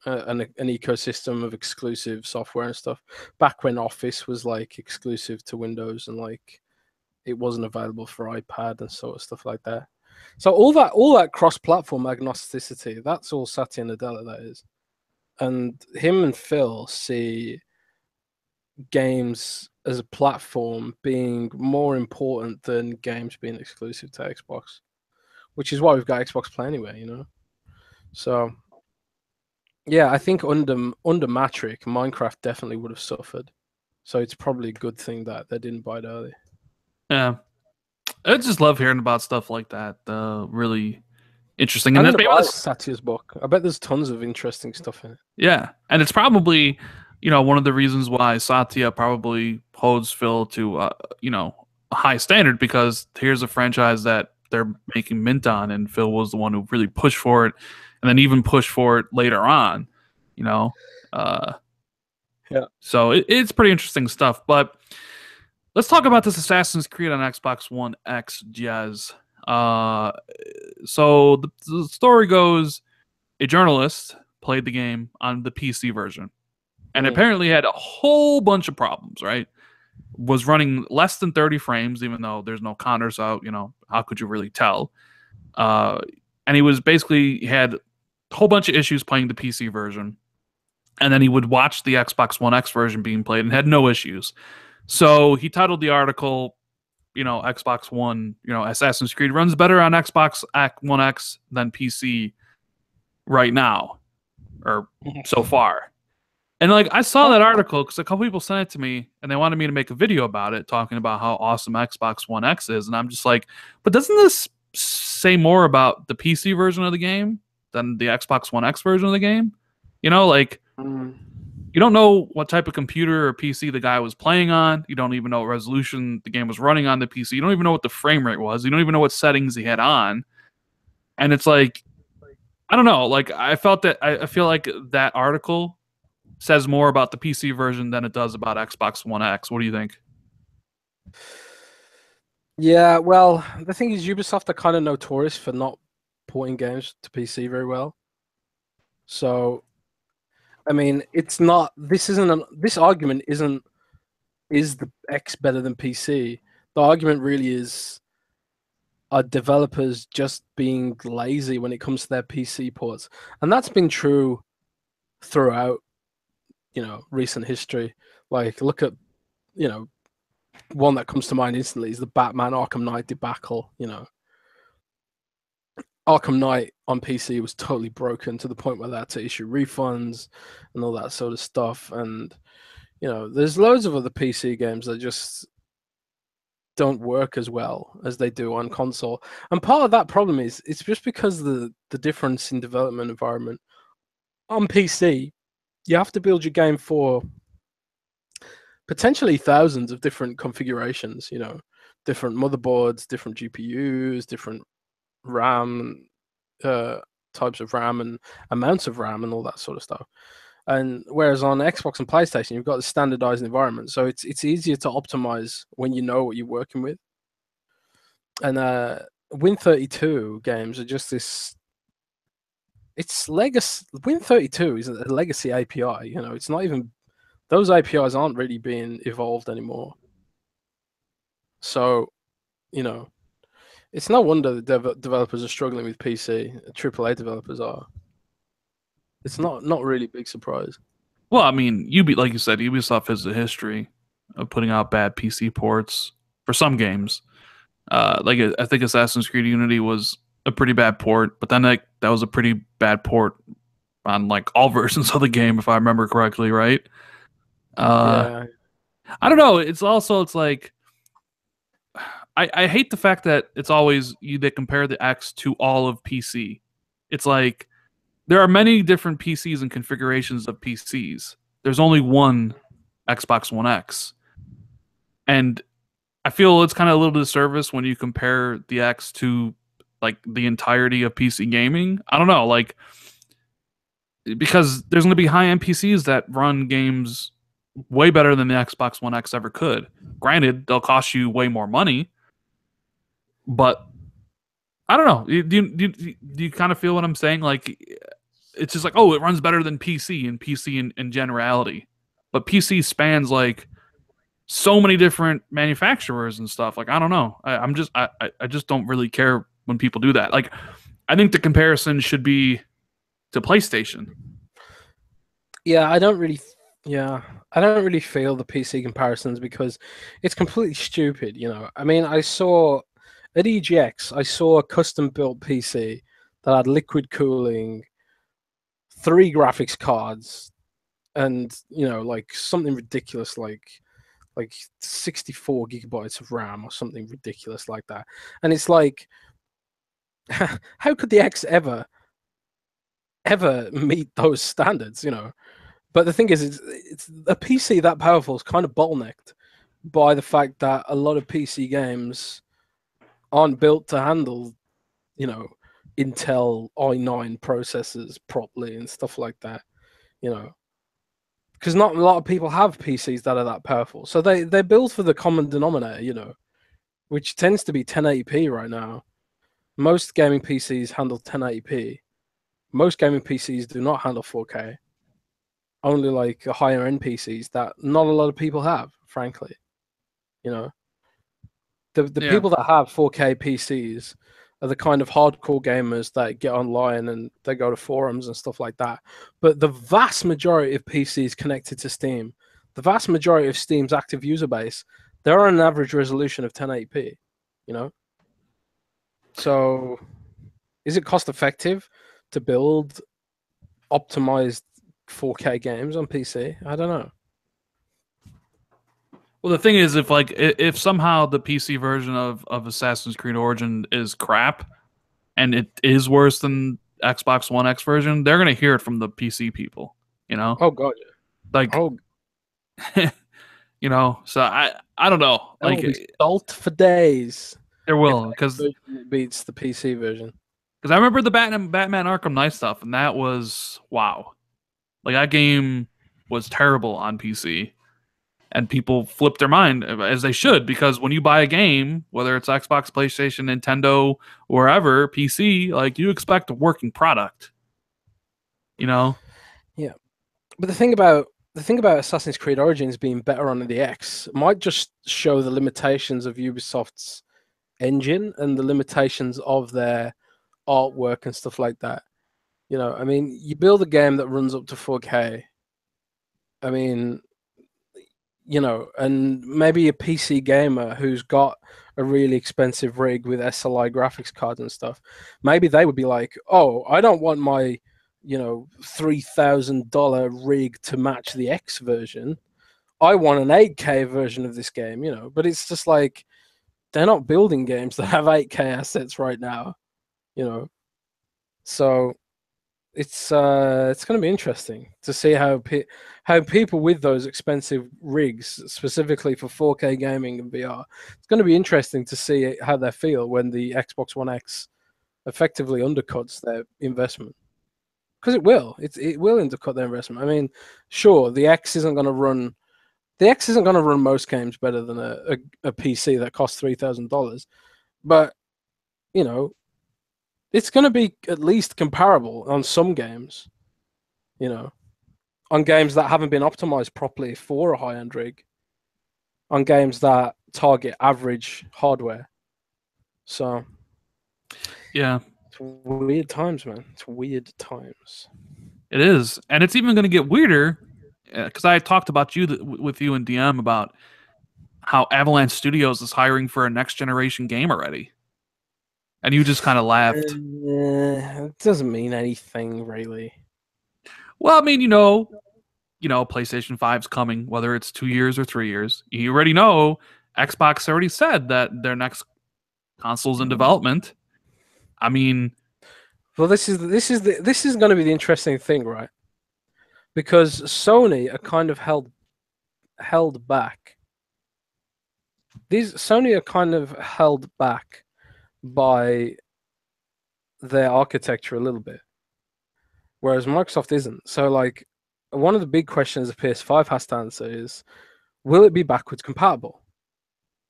Speaker 2: an ecosystem of exclusive software and stuff. Back when Office was like exclusive to Windows and like it wasn't available for iPad and sort of stuff like that. So all that cross-platform agnosticity, that's all Satya Nadella, that is. And him and Phil see games as a platform being more important than games being exclusive to Xbox, which is why we've got Xbox Play anyway. So yeah, I think under Matrick, Minecraft definitely would have suffered. So it's probably a good thing that they didn't buy it early.
Speaker 1: yeah, I just love hearing about stuff like that. Really interesting,
Speaker 2: I'm
Speaker 1: and
Speaker 2: gonna
Speaker 1: that's maybe
Speaker 2: buy
Speaker 1: this,
Speaker 2: Satya's book. I bet there's tons of interesting stuff in it.
Speaker 1: yeah, and it's probably one of the reasons why Satya probably holds Phil to a high standard, because here's a franchise that they're making mint on, and Phil was the one who really pushed for it, and then even pushed for it later on. You know, uh,
Speaker 2: Yeah.
Speaker 1: so it's pretty interesting stuff. But let's talk about this Assassin's Creed on Xbox One X, Jez. So the story goes, a journalist played the game on the PC version and apparently had a whole bunch of problems, right? Was running less than 30 frames, even though there's no counter, so, how could you really tell? And he had a whole bunch of issues playing the PC version. And then he would watch the Xbox One X version being played and had no issues. So he titled the article, Xbox One, Assassin's Creed runs better on Xbox One X than PC right now, or so far. And like, I saw that article because a couple people sent it to me and they wanted me to make a video about it, talking about how awesome Xbox One X is. And I'm just like, but doesn't this say more about the PC version of the game than the Xbox One X version of the game? Like, you don't know what type of computer or PC the guy was playing on. You don't even know what resolution the game was running on the PC. You don't even know what the frame rate was. You don't even know what settings he had on. And it's like, I don't know. Like, I feel like that article says more about the PC version than it does about Xbox One X. What do you think?
Speaker 2: Yeah, well, the thing is, Ubisoft are kind of notorious for not porting games to PC very well. So, I mean, it's not. This argument isn't. Is the X better than PC? The argument really is, are developers just being lazy when it comes to their PC ports, and that's been true throughout, recent history. Like, look at, one that comes to mind instantly is the Batman Arkham Knight debacle. Arkham Knight on PC was totally broken to the point where they had to issue refunds and all that sort of stuff. And, there's loads of other PC games that just don't work as well as they do on console. And part of that problem is it's just because the difference in development environment. On PC, you have to build your game for potentially thousands of different configurations, different motherboards, different GPUs, different RAM, types of RAM and amounts of RAM and all that sort of stuff. And whereas on Xbox and PlayStation, you've got the standardized environment, so it's easier to optimize when you know what you're working with. And Win32 games are just this. It's legacy. Win32 is a legacy API. It's not even, those APIs aren't really being evolved anymore. So, You know, it's no wonder that developers are struggling with PC. AAA developers are. It's not really a big surprise.
Speaker 1: Well, I mean, like you said, Ubisoft has a history of putting out bad PC ports for some games. Like I think Assassin's Creed Unity was a pretty bad port, but then that was a pretty bad port on like all versions of the game, if I remember correctly, right? Uh,
Speaker 2: Yeah,
Speaker 1: I don't know. It's like I hate the fact that it's always they compare the X to all of PC. It's like there are many different PCs and configurations of PCs. There's only one Xbox One X, and I feel it's kind of a little disservice when you compare the X to like the entirety of PC gaming. I don't know, like because there's going to be high-end PCs that run games way better than the Xbox One X ever could. Granted, they'll cost you way more money, but I don't know. Do you kind of feel what I'm saying? Like it's just like, oh, it runs better than PC and PC in generality, but PC spans like so many different manufacturers and stuff. Like I don't know. I just don't really care when people do that. Like I think the comparison should be to PlayStation.
Speaker 2: yeah. I don't really feel the PC comparisons because it's completely stupid. I mean, I saw at EGX, I saw a custom built PC that had liquid cooling, 3 graphics cards, and like something ridiculous like 64 gigabytes of RAM or something ridiculous like that. And it's like, how could the X ever meet those standards? But the thing is, it's a PC that powerful is kind of bottlenecked by the fact that a lot of PC games aren't built to handle, you know, Intel i9 processors properly and stuff like that. You know, because not a lot of people have PCs that are that powerful, so they build for the common denominator. Which tends to be 1080p right now. Most gaming PCs handle 1080p. Most gaming PCs do not handle 4K. Only like higher end PCs that not a lot of people have, frankly. You know, the
Speaker 1: Yeah.
Speaker 2: people that have 4K PCs are the kind of hardcore gamers that get online and they go to forums and stuff like that. But the vast majority of PCs connected to Steam, the vast majority of Steam's active user base, they're on an average resolution of 1080p. You know, so is it cost effective to build optimized 4K games on PC? I don't know.
Speaker 1: Well, the thing is, if somehow the PC version of Assassin's Creed Origin is crap, and it is worse than Xbox One X version, they're gonna hear it from the PC people. You know,
Speaker 2: Oh god,
Speaker 1: like
Speaker 2: oh,
Speaker 1: So I don't know.
Speaker 2: that
Speaker 1: Like
Speaker 2: will be salt for days
Speaker 1: there
Speaker 2: if
Speaker 1: will
Speaker 2: the X
Speaker 1: because
Speaker 2: version beats the PC version.
Speaker 1: I remember the Batman Arkham Knight stuff, and that was wow. Like that game was terrible on PC. And people flip their mind as they should because when you buy a game, whether it's Xbox, PlayStation, Nintendo, wherever, PC, like you expect a working product. You know?
Speaker 2: Yeah, but the thing about Assassin's Creed Origins being better on the X might just show the limitations of Ubisoft's engine and the limitations of their artwork and stuff like that. I mean, you build a game that runs up to 4K. I mean, and maybe a PC gamer who's got a really expensive rig with SLI graphics cards and stuff, maybe they would be like, "Oh, I don't want my, $3,000 rig to match the X version. I want an 8K version of this game." But it's just like they're not building games that have 8K assets right now, you know. So it's going to be interesting to see how people with those expensive rigs, specifically for 4K gaming and VR, it's going to be interesting to see how they feel when the Xbox One X effectively undercuts their investment. Because it will undercut their investment. I mean, sure, the X isn't going to run most games better than a PC that costs $3,000, but you know it's going to be at least comparable on some games, on games that haven't been optimized properly for a high end rig, on games that target average hardware. So
Speaker 1: Yeah,
Speaker 2: it's weird times, man. It's weird times.
Speaker 1: it is, and it's even going to get weirder because I talked about with you and DM about how Avalanche Studios is hiring for a next generation game already, and you just kind of laughed.
Speaker 2: It doesn't mean anything really.
Speaker 1: Well, I mean, PlayStation 5's coming, whether it's 2 years or 3 years. You already know Xbox already said that their next console's in development. I mean,
Speaker 2: Well, this is going to be the interesting thing, right? Because Sony are kind of held back. Sony are kind of held back by their architecture a little bit, whereas Microsoft isn't. So, like, one of the big questions the PS5 has to answer is, will it be backwards compatible?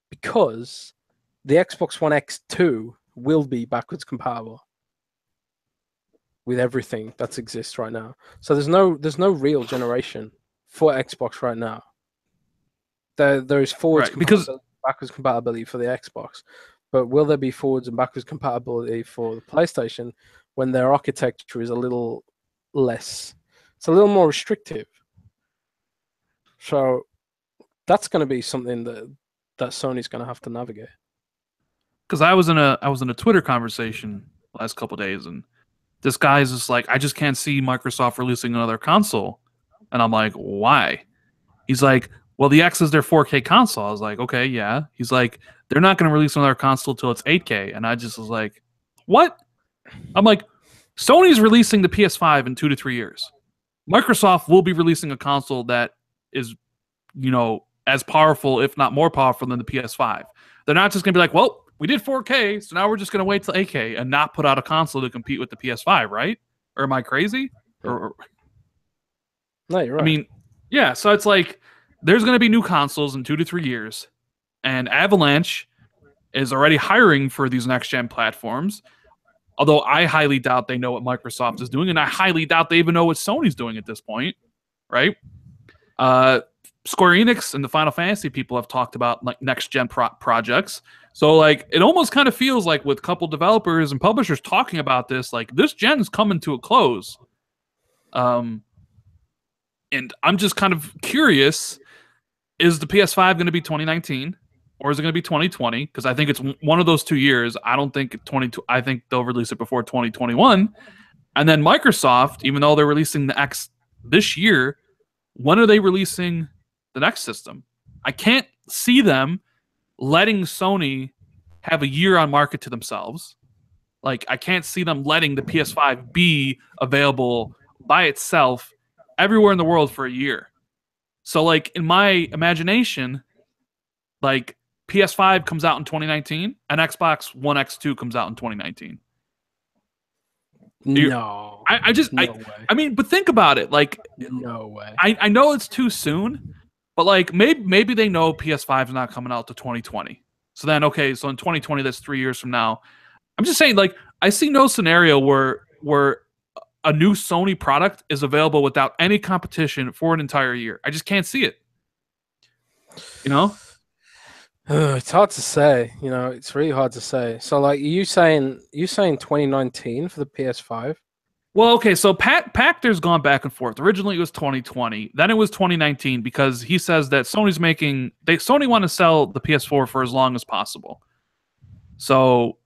Speaker 2: Because the Xbox One X2 will be backwards compatible with everything that exists right now. So there's no real generation for Xbox right now. There is forwards compatibility, backwards compatibility for the Xbox, but will there be forwards and backwards compatibility for the PlayStation when their architecture is a little less? It's a little more restrictive. So that's going to be something that Sony's going to have to navigate.
Speaker 1: Because I was in a Twitter conversation last couple days, and this guy is just like, I just can't see Microsoft releasing another console, and I'm like, why? He's like, well, the X is their 4K console. I was like, okay, yeah. He's like, they're not going to release another console till it's 8K, and I just was like, what? I'm like, Sony's releasing the PS5 in 2 to 3 years. Microsoft will be releasing a console that is, as powerful, if not more powerful than the PS5. They're not just going to be like, well, we did 4K, so now we're just going to wait till 8K and not put out a console to compete with the PS5, right? Or am I crazy?
Speaker 2: No, you're right.
Speaker 1: I mean, yeah, so it's like there's going to be new consoles in 2 to 3 years, and Avalanche is already hiring for these next-gen platforms, although I highly doubt they know what Microsoft is doing, and I highly doubt they even know what Sony's doing at this point, right? Square Enix and the Final Fantasy people have talked about like next-gen projects. So, like, it almost kind of feels like with a couple developers and publishers talking about this, like, this gen's coming to a close. And I'm just kind of curious, is the PS5 going to be 2019 or is it going to be 2020? Because I think it's one of those 2 years. I don't think I think they'll release it before 2021. And then Microsoft, even though they're releasing the X this year, when are they releasing the next system? I can't see them letting Sony have a year on market to themselves. Like, I can't see them letting the PS5 be available by itself everywhere in the world for a year. So, like, in my imagination, like, PS5 comes out in 2019 and Xbox One X2 comes out in 2019.
Speaker 2: No.
Speaker 1: I mean, but think about it. Like,
Speaker 2: no way.
Speaker 1: I know it's too soon, but like maybe they know PS5 is not coming out to 2020. So then, okay, so in 2020, that's 3 years from now. I'm just saying, like, I see no scenario where a new Sony product is available without any competition for an entire year. I just can't see it.
Speaker 2: It's hard to say. It's really hard to say. So, like, you saying 2019 for the PS5?
Speaker 1: Well, okay, so Pacter's gone back and forth. Originally, it was 2020. Then it was 2019 because he says that Sony want to sell the PS4 for as long as possible. So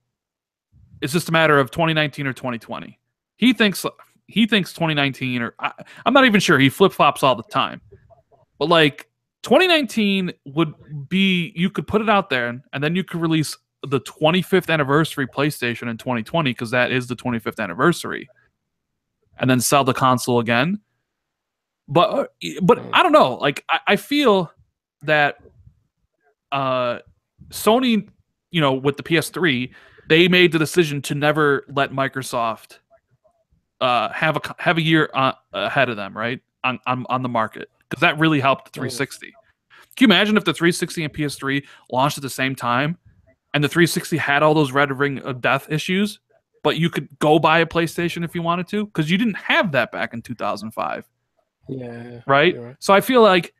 Speaker 1: it's just a matter of 2019 or 2020. He thinks 2019 I'm not even sure. He flip-flops all the time. But like 2019 would be, you could put it out there and then you could release the 25th anniversary PlayStation in 2020 because that is the 25th anniversary. And then sell the console again. But I don't know. Like, I feel that Sony, with the PS3, they made the decision to never let Microsoft have a year ahead of them, right, on the market, because that really helped the 360. Can you imagine if the 360 and PS3 launched at the same time, and the 360 had all those Red Ring of Death issues? But you could go buy a PlayStation if you wanted to, because you didn't have that back in 2005.
Speaker 2: Yeah.
Speaker 1: Right? So I feel like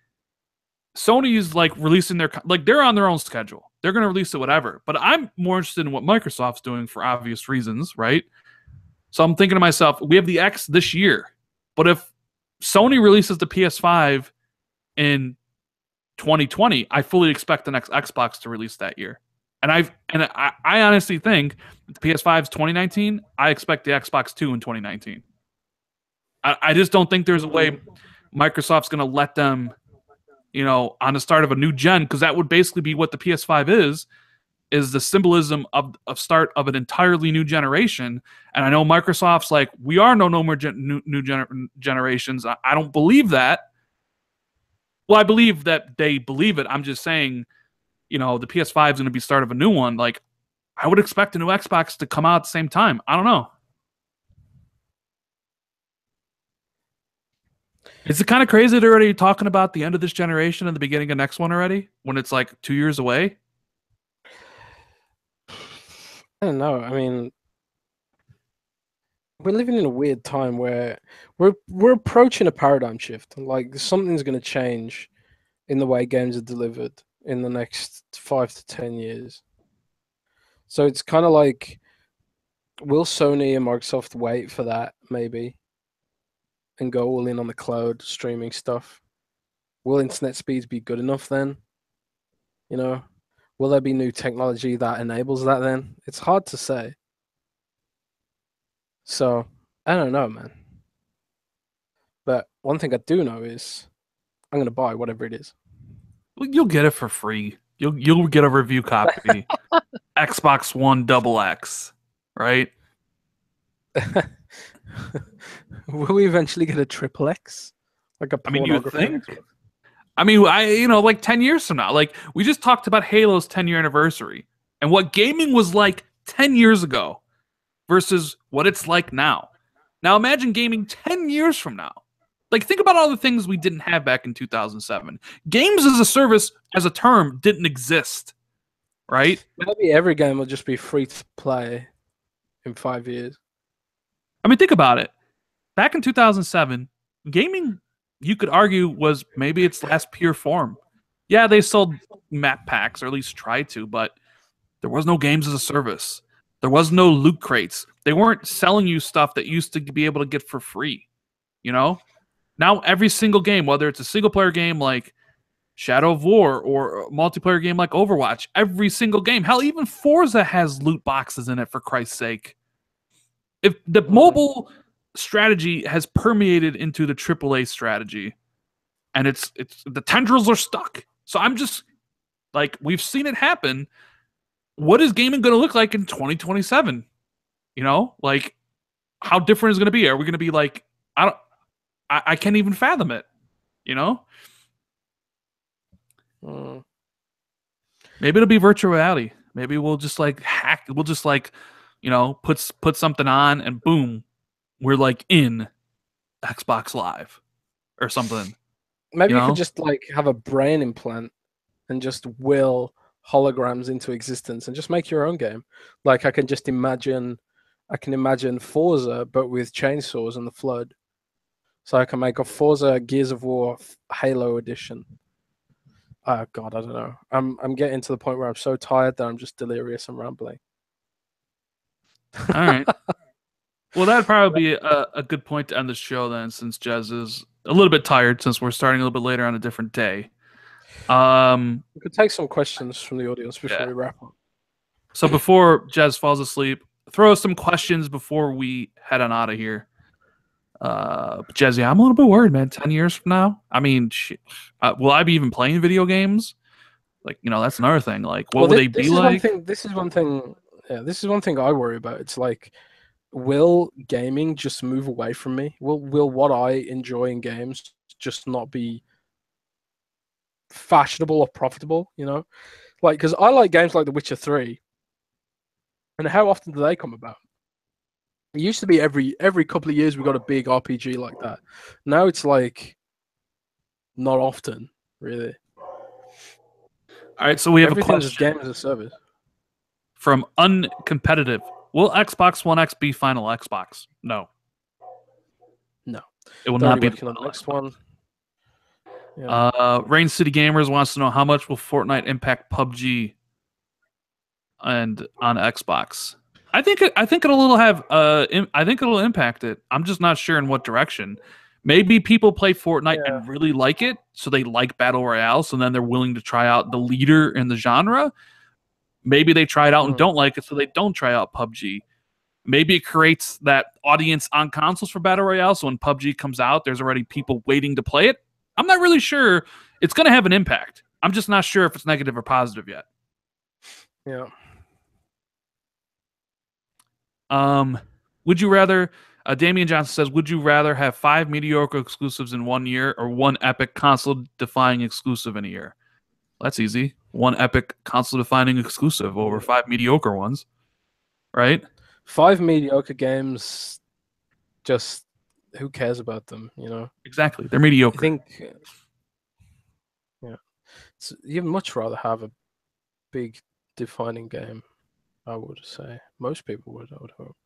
Speaker 1: Sony's like releasing they're on their own schedule. they're going to release it whatever. But I'm more interested in what Microsoft's doing for obvious reasons, right? So I'm thinking to myself, we have the X this year, but if Sony releases the PS5 in 2020, I fully expect the next Xbox to release that year. And I honestly think the PS5 is 2019. I expect the Xbox 2 in 2019. I just don't think there's a way Microsoft's going to let them, on the start of a new gen, because that would basically be what the PS5 is the symbolism of start of an entirely new generation. And I know Microsoft's like, we are no more generations. I don't believe that. Well, I believe that they believe it. I'm just saying, the PS5 is going to be start of a new one. Like, I would expect a new Xbox to come out at the same time. I don't know. Is it kind of crazy they're already talking about the end of this generation and the beginning of next one already when it's like 2 years away?
Speaker 2: I don't know. I mean, we're living in a weird time where we're approaching a paradigm shift. Like something's going to change in the way games are delivered in the next 5 to 10 years. So it's kind of like, will Sony and Microsoft wait for that maybe and go all in on the cloud streaming stuff? Will internet speeds be good enough then? Will there be new technology that enables that then? It's hard to say. So, I don't know, man. But one thing I do know is I'm going to buy whatever it is.
Speaker 1: Well, you'll get it for free. You'll get a review copy. Xbox One XX, right?
Speaker 2: Will we eventually get a triple X? Like a
Speaker 1: you think? Like 10 years from now. Like, we just talked about Halo's 10-year anniversary and what gaming was like 10 years ago versus what it's like now. Now, imagine gaming 10 years from now. Like, think about all the things we didn't have back in 2007. Games as a service, as a term, didn't exist, right?
Speaker 2: Maybe every game will just be free to play in 5 years.
Speaker 1: I mean, think about it. Back in 2007, gaming, you could argue, was maybe its last pure form. Yeah, they sold map packs, or at least tried to, but there was no games as a service. There was no loot crates. They weren't selling you stuff that used to be able to get for free. Now every single game, whether it's a single-player game like Shadow of War or a multiplayer game like Overwatch, every single game, hell, even Forza has loot boxes in it, for Christ's sake. If the mobile strategy has permeated into the AAA strategy, and it's the tendrils are stuck. So I'm just like, we've seen it happen. What is gaming going to look like in 2027? Like, how different is it going to be? Are we going to be like, I can't even fathom it. Maybe it'll be virtual reality. Maybe we'll just like hack. We'll just like, put something on and boom, we're like in Xbox Live or something.
Speaker 2: Maybe you could just like have a brain implant and just will holograms into existence and just make your own game. Like I can imagine Forza, but with chainsaws and the flood. So I can make a Forza Gears of War Halo edition. Oh God, I don't know. I'm getting to the point where I'm so tired that I'm just delirious and rambling.
Speaker 1: All right. Well, that'd probably be a good point to end the show then, since Jez is a little bit tired, since we're starting a little bit later on a different day.
Speaker 2: We could take some questions from the audience before we wrap up.
Speaker 1: So before Jez falls asleep, throw us some questions before we head on out of here. Jez, I'm a little bit worried, man. 10 years from now, I mean, will I be even playing video games? Like, that's another thing. Like, what will they be like?
Speaker 2: This is one thing. Yeah, this is one thing I worry about. It's like, will gaming just move away from me? Will what I enjoy in games just not be fashionable or profitable? Like, because I like games like The Witcher 3, and how often do they come about? It used to be every couple of years we got a big RPG like that. Now it's like not often, really.
Speaker 1: All right, so we have
Speaker 2: Everything's
Speaker 1: a question.
Speaker 2: Game as a service.
Speaker 1: From Uncompetitive. Will Xbox One X be final Xbox? No.
Speaker 2: No.
Speaker 1: It will not be
Speaker 2: on the next one.
Speaker 1: Yeah. Rain City Gamers wants to know, how much will Fortnite impact PUBG? and on Xbox. I think it'll have I think it'll impact it. I'm just not sure in what direction. Maybe people play Fortnite
Speaker 2: Yeah.
Speaker 1: and really like it, so they like Battle Royale, so then they're willing to try out the leader in the genre. Maybe they try it out and don't like it, so they don't try out PUBG. Maybe it creates that audience on consoles for Battle Royale, so when PUBG comes out, there's already people waiting to play it. I'm not really sure. It's going to have an impact. I'm just not sure if it's negative or positive yet.
Speaker 2: Yeah.
Speaker 1: Would you rather? Damian Johnson says, "Would you rather have 5 mediocre exclusives in 1 year or one epic console-defining exclusive in a year?" That's easy. One epic console-defining exclusive over 5 mediocre ones, right?
Speaker 2: 5 mediocre games, just who cares about them, you know?
Speaker 1: Exactly. They're mediocre.
Speaker 2: I think, yeah, you'd much rather have a big defining game, I would say. Most people would, I would hope.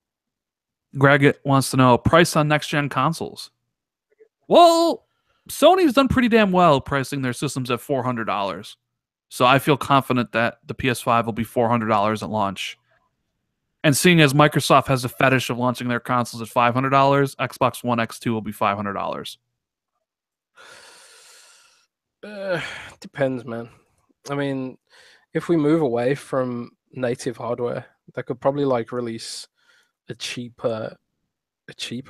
Speaker 1: Greg wants to know price on next-gen consoles. Well, Sony's done pretty damn well pricing their systems at $400. So I feel confident that the PS5 will be $400 at launch. And seeing as Microsoft has a fetish of launching their consoles at $500, Xbox One X2 will be $500.
Speaker 2: Depends, man. I mean, if we move away from native hardware, they could probably like release a cheaper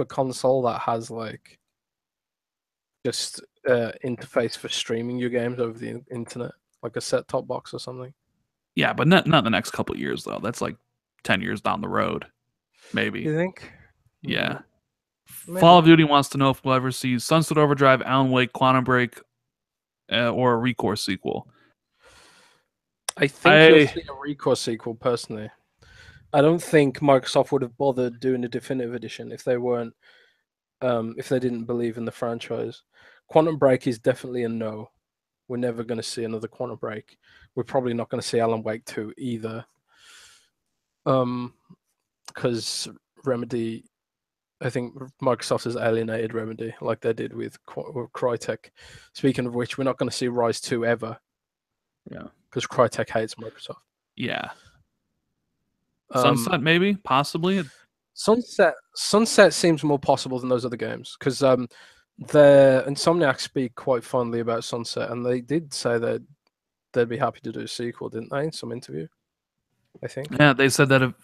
Speaker 2: console that has like just interface for streaming your games over the internet, like a set-top box or something.
Speaker 1: Yeah, but not the next couple of years though. That's like 10 years down the road, maybe.
Speaker 2: You think?
Speaker 1: Yeah.
Speaker 2: Maybe.
Speaker 1: Fall of Duty wants to know if we'll ever see Sunset Overdrive, Alan Wake, Quantum Break, or a Recourse sequel.
Speaker 2: I think you'll see a Recourse sequel, personally. I don't think Microsoft would have bothered doing a definitive edition if they weren't, if they didn't believe in the franchise. Quantum Break is definitely a no. We're never going to see another Quantum Break. We're probably not going to see Alan Wake 2 either. Because Remedy, I think Microsoft has alienated Remedy like they did with Crytek. Speaking of which, we're not going to see Rise 2 ever.
Speaker 1: Yeah.
Speaker 2: Because Crytek hates Microsoft.
Speaker 1: Yeah. Sunset, maybe, possibly.
Speaker 2: Sunset seems more possible than those other games because the Insomniac speak quite fondly about Sunset, and they did say that they'd be happy to do a sequel, didn't they? In some interview, I think.
Speaker 1: Yeah, they said that if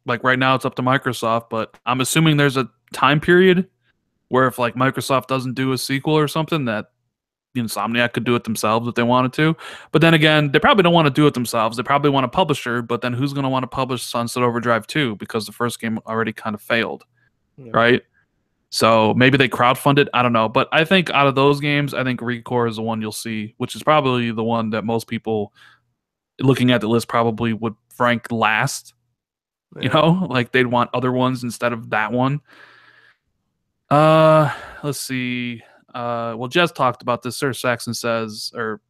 Speaker 1: like right now it's up to Microsoft, but I'm assuming there's a time period where if like Microsoft doesn't do a sequel or something, that Insomniac could do it themselves if they wanted to. But then again, they probably don't want to do it themselves. They probably want a publisher, but then who's going to want to publish Sunset Overdrive 2 because the first game already kind of failed, right? So maybe they crowdfund it. I don't know. But I think out of those games, I think Recore is the one you'll see, which is probably the one that most people looking at the list probably would rank last. Like they'd want other ones instead of that one. Let's see. Well, Jez talked about this. Sir Saxon says, or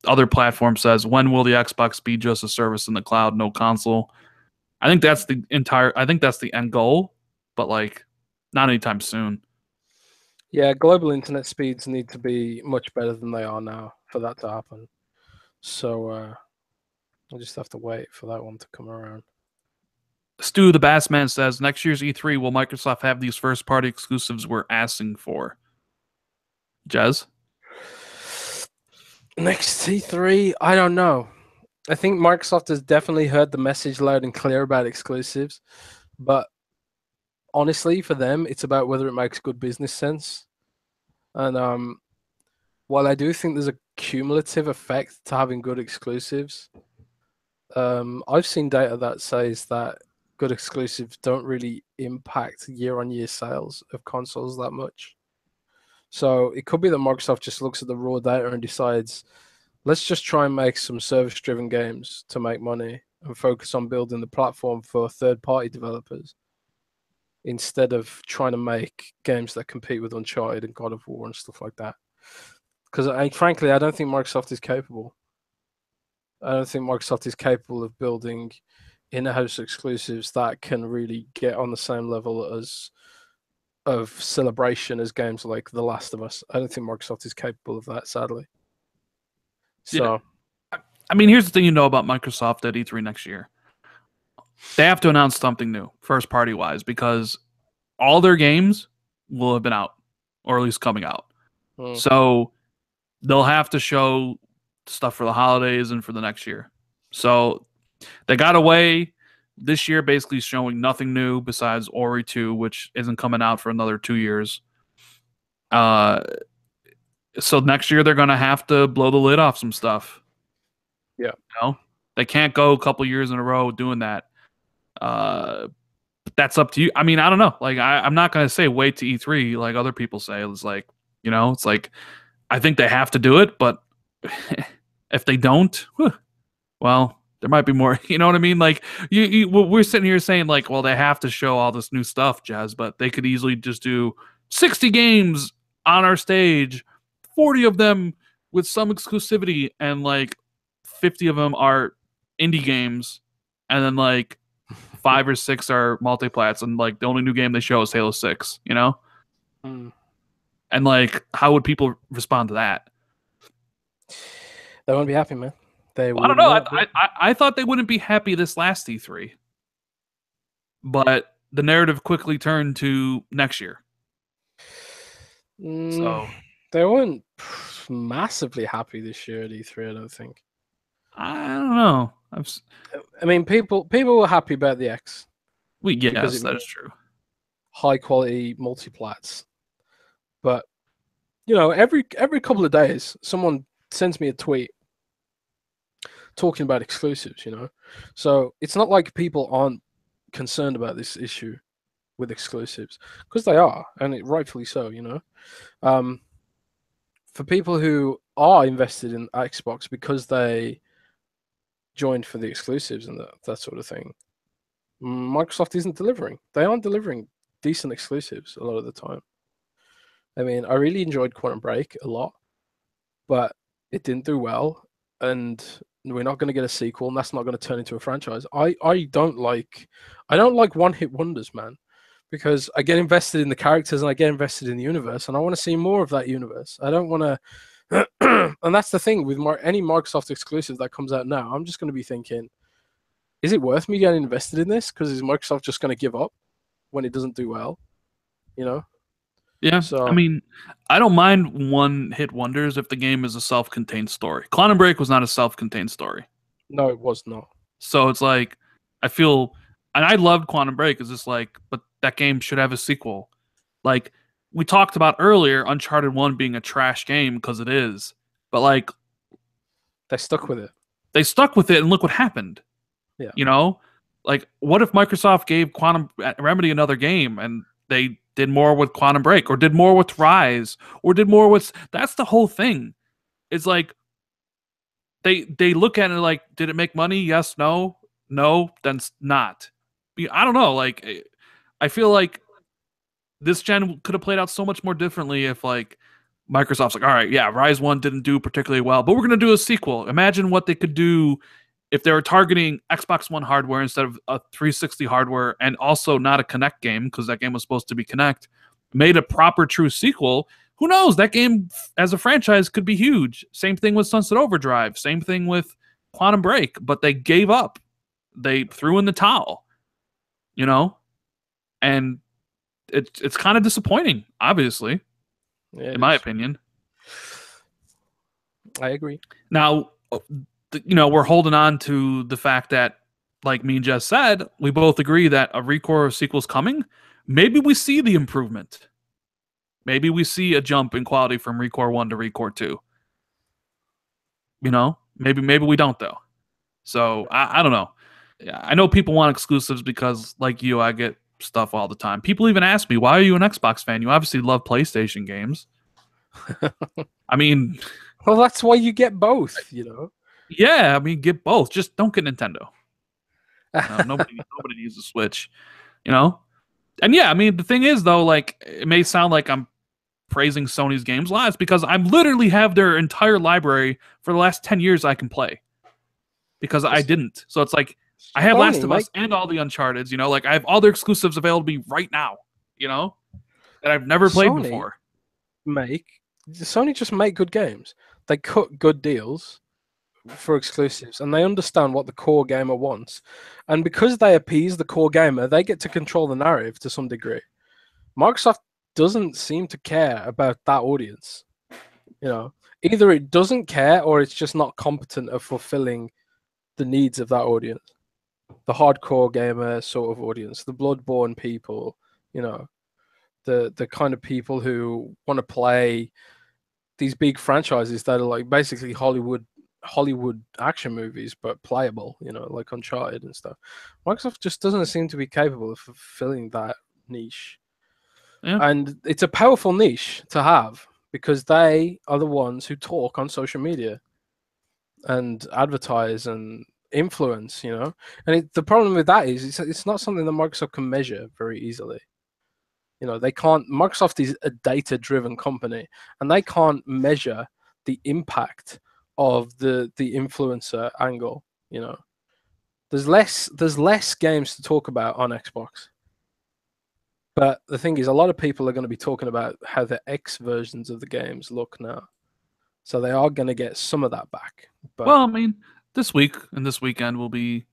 Speaker 1: other platform says, when will the Xbox be just a service in the cloud, no console? I think that's the end goal, but like not anytime soon.
Speaker 2: Yeah, global internet speeds need to be much better than they are now for that to happen. So I'll just have to wait for that one to come around.
Speaker 1: Stu the Bassman says, next year's E3, will Microsoft have these first-party exclusives we're asking for? Jez?
Speaker 2: Next E3, I don't know. I think Microsoft has definitely heard the message loud and clear about exclusives, but honestly, for them, it's about whether it makes good business sense. And while I do think there's a cumulative effect to having good exclusives, I've seen data that says that good exclusives don't really impact year-on-year sales of consoles that much. So it could be that Microsoft just looks at the raw data and decides, let's just try and make some service-driven games to make money and focus on building the platform for third-party developers instead of trying to make games that compete with Uncharted and God of War and stuff like that. Because frankly, I don't think Microsoft is capable. I don't think Microsoft is capable of building in-house exclusives that can really get on the same level of celebration as games like The Last of Us. I don't think Microsoft is capable of that, sadly. So
Speaker 1: I mean, here's the thing you know about Microsoft at E3 next year. They have to announce something new, first party wise, because all their games will have been out, or at least coming out.
Speaker 2: Mm.
Speaker 1: So they'll have to show stuff for the holidays and for the next year. So they got away this year basically showing nothing new besides Ori 2, which isn't coming out for another 2 years. So next year they're going to have to blow the lid off some stuff.
Speaker 2: Yeah.
Speaker 1: You know? They can't go a couple years in a row doing that. That's up to you. I mean, I don't know. Like, I'm not going to say wait to E3 like other people say. It's like, it's like, I think they have to do it, but if they don't, well, there might be more. You know what I mean? Like, we're sitting here saying like, well, they have to show all this new stuff, Jazz, but they could easily just do 60 games on our stage, 40 of them with some exclusivity, and like 50 of them are indie games, and then like 5 or 6 are multiplats, and like the only new game they show is Halo 6.
Speaker 2: Mm.
Speaker 1: And like, how would people respond to that?
Speaker 2: They won't be happy, man. They
Speaker 1: I don't know. I thought they wouldn't be happy this last E3, but the narrative quickly turned to next year. So
Speaker 2: they weren't massively happy this year at E3. I don't think.
Speaker 1: I don't know.
Speaker 2: I mean, people were happy about the X.
Speaker 1: Yes, that is true.
Speaker 2: High quality multiplats, but every couple of days, someone sends me a tweet talking about exclusives. So it's not like people aren't concerned about this issue with exclusives, because they are, and rightfully so. For people who are invested in Xbox because they joined for the exclusives and that sort of thing, Microsoft isn't delivering. They aren't delivering decent exclusives a lot of the time. I mean, I really enjoyed Quantum Break a lot, but it didn't do well, and we're not going to get a sequel, and that's not going to turn into a franchise. I don't like one-hit wonders, man, because I get invested in the characters and I get invested in the universe, and I want to see more of that universe. I don't want to. And that's the thing with any Microsoft exclusive that comes out now. I'm just going to be thinking, is it worth me getting invested in this? Because is Microsoft just going to give up when it doesn't do well?
Speaker 1: Yeah.
Speaker 2: So,
Speaker 1: I mean, I don't mind one-hit wonders if the game is a self-contained story. Quantum Break was not a self-contained story.
Speaker 2: No, it was not.
Speaker 1: So it's like, I feel, and I loved Quantum Break. It's just like, but that game should have a sequel. Like, we talked about earlier, Uncharted 1 being a trash game, because it is. But like,
Speaker 2: they stuck with it.
Speaker 1: They stuck with it, and look what happened.
Speaker 2: Yeah.
Speaker 1: Like, what if Microsoft gave Remedy another game, and they did more with Quantum Break, or did more with Rise, or did more with... That's the whole thing. It's like, they look at it like, did it make money? Yes, no. No, then not. I don't know. Like, I feel like this gen could have played out so much more differently if like Microsoft's like, all right, yeah, Rise 1 didn't do particularly well, but we're going to do a sequel. Imagine what they could do if they were targeting Xbox One hardware instead of a 360 hardware, and also not a Kinect game, because that game was supposed to be Kinect, made a proper true sequel. Who knows? That game as a franchise could be huge. Same thing with Sunset Overdrive. Same thing with Quantum Break, but they gave up. They threw in the towel, and it's kind of disappointing, obviously, in my opinion.
Speaker 2: I agree.
Speaker 1: Now, we're holding on to the fact that, like me and Jess said, we both agree that a ReCore sequel is coming. Maybe we see the improvement. Maybe we see a jump in quality from ReCore 1 to ReCore 2. Maybe we don't, though. So, I don't know. I know people want exclusives because, like you, I get stuff all the time. People even ask me, why are you an Xbox fan? You obviously love PlayStation games. I mean...
Speaker 2: Well, that's why you get both,
Speaker 1: Yeah, I mean, get both. Just don't get Nintendo. Nobody needs a Switch, And yeah, I mean, the thing is, though, like, it may sound like I'm praising Sony's games a lot. It's because I literally have their entire library for the last 10 years I can play. Because I didn't. So it's like, I have Last of Us and all the Uncharted, like I have all their exclusives available to me right now, that I've never played before.
Speaker 2: Sony just make good games. They cut good deals for exclusives, and they understand what the core gamer wants. And because they appease the core gamer, they get to control the narrative to some degree. Microsoft doesn't seem to care about that audience. You know, either it doesn't care or it's just not competent at fulfilling the needs of that audience. The hardcore gamer sort of audience, the Bloodborne people, you know, the kind of people who want to play these big franchises that are like basically Hollywood action movies but playable, you know, like Uncharted and stuff. Microsoft just doesn't seem to be capable of fulfilling that niche.
Speaker 1: Yeah.
Speaker 2: And it's a powerful niche to have because they are the ones who talk on social media and advertise and influence, you know. And the problem with that is it's not something that Microsoft can measure very easily. You know, they can't. Microsoft is a data-driven company, and they can't measure the impact of the influencer angle. You know, there's less games to talk about on Xbox. But the thing is, a lot of people are going to be talking about how the X versions of the games look now, so they are going to get some of that back. But
Speaker 1: Well, I mean, this week and this weekend will be.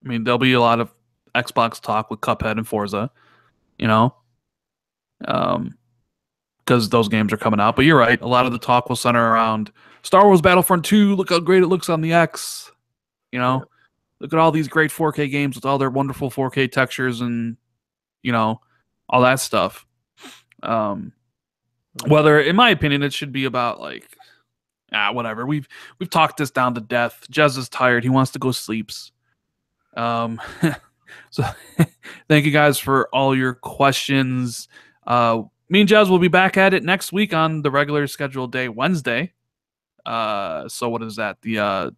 Speaker 1: I mean, there'll be a lot of Xbox talk with Cuphead and Forza. You know, because those games are coming out. But you're right. A lot of the talk will center around Star Wars Battlefront 2. Look how great it looks on the X. You know,
Speaker 2: yeah.
Speaker 1: look at all these great 4K games with all their wonderful 4K textures and, you know, all that stuff. Whether, in my opinion, it should be about like, whatever. We've talked this down to death. Jez is tired. He wants to go sleeps. So thank you guys for all your questions. Me and Jez will be back at it next week on the regular scheduled day, Wednesday. So what is that? The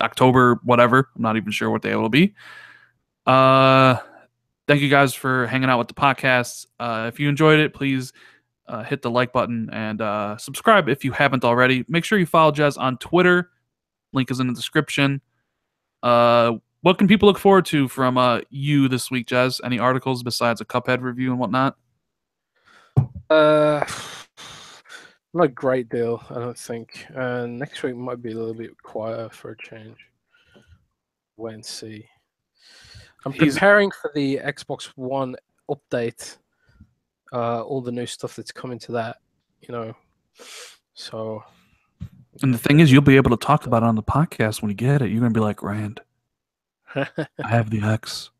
Speaker 1: October whatever. I'm not even sure what day it will be. Thank you guys for hanging out with the podcast. If you enjoyed it, please hit the like button and subscribe if you haven't already. Make sure you follow Jez on Twitter. Link is in the description. What can people look forward to from you this week, Jez? Any articles besides a Cuphead review and whatnot?
Speaker 2: Not a great deal, I don't think. Next week might be a little bit quieter for a change. Wait and see. I'm preparing for the Xbox One update. All the new stuff that's coming to that, you know. So.
Speaker 1: And the thing is, you'll be able to talk about it on the podcast when you get it. You're gonna be like, Rand, I have the X,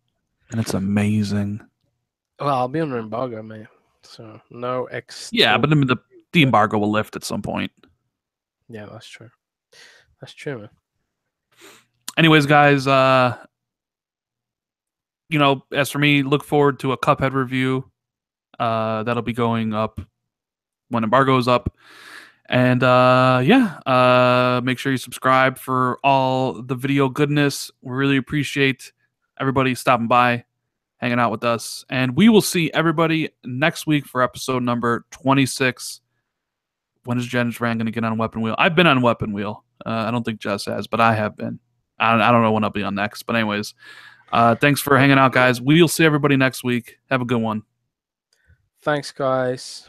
Speaker 1: and it's amazing.
Speaker 2: Well, I'll be under embargo, man. So no X.
Speaker 1: Yeah, but I mean, the embargo will lift at some point.
Speaker 2: Yeah, that's true. That's true, man.
Speaker 1: Anyways, guys, you know, as for me, look forward to a Cuphead review. That'll be going up when embargo is up. And make sure you subscribe for all the video goodness. We really appreciate everybody stopping by, hanging out with us. And we will see everybody next week for episode number 26. When is Jen Rand going to get on Weapon Wheel? I've been on Weapon Wheel. I don't think Jess has, but I have been. I don't know when I'll be on next. But anyways, thanks for hanging out, guys. We'll see everybody next week. Have a good one.
Speaker 2: Thanks, guys.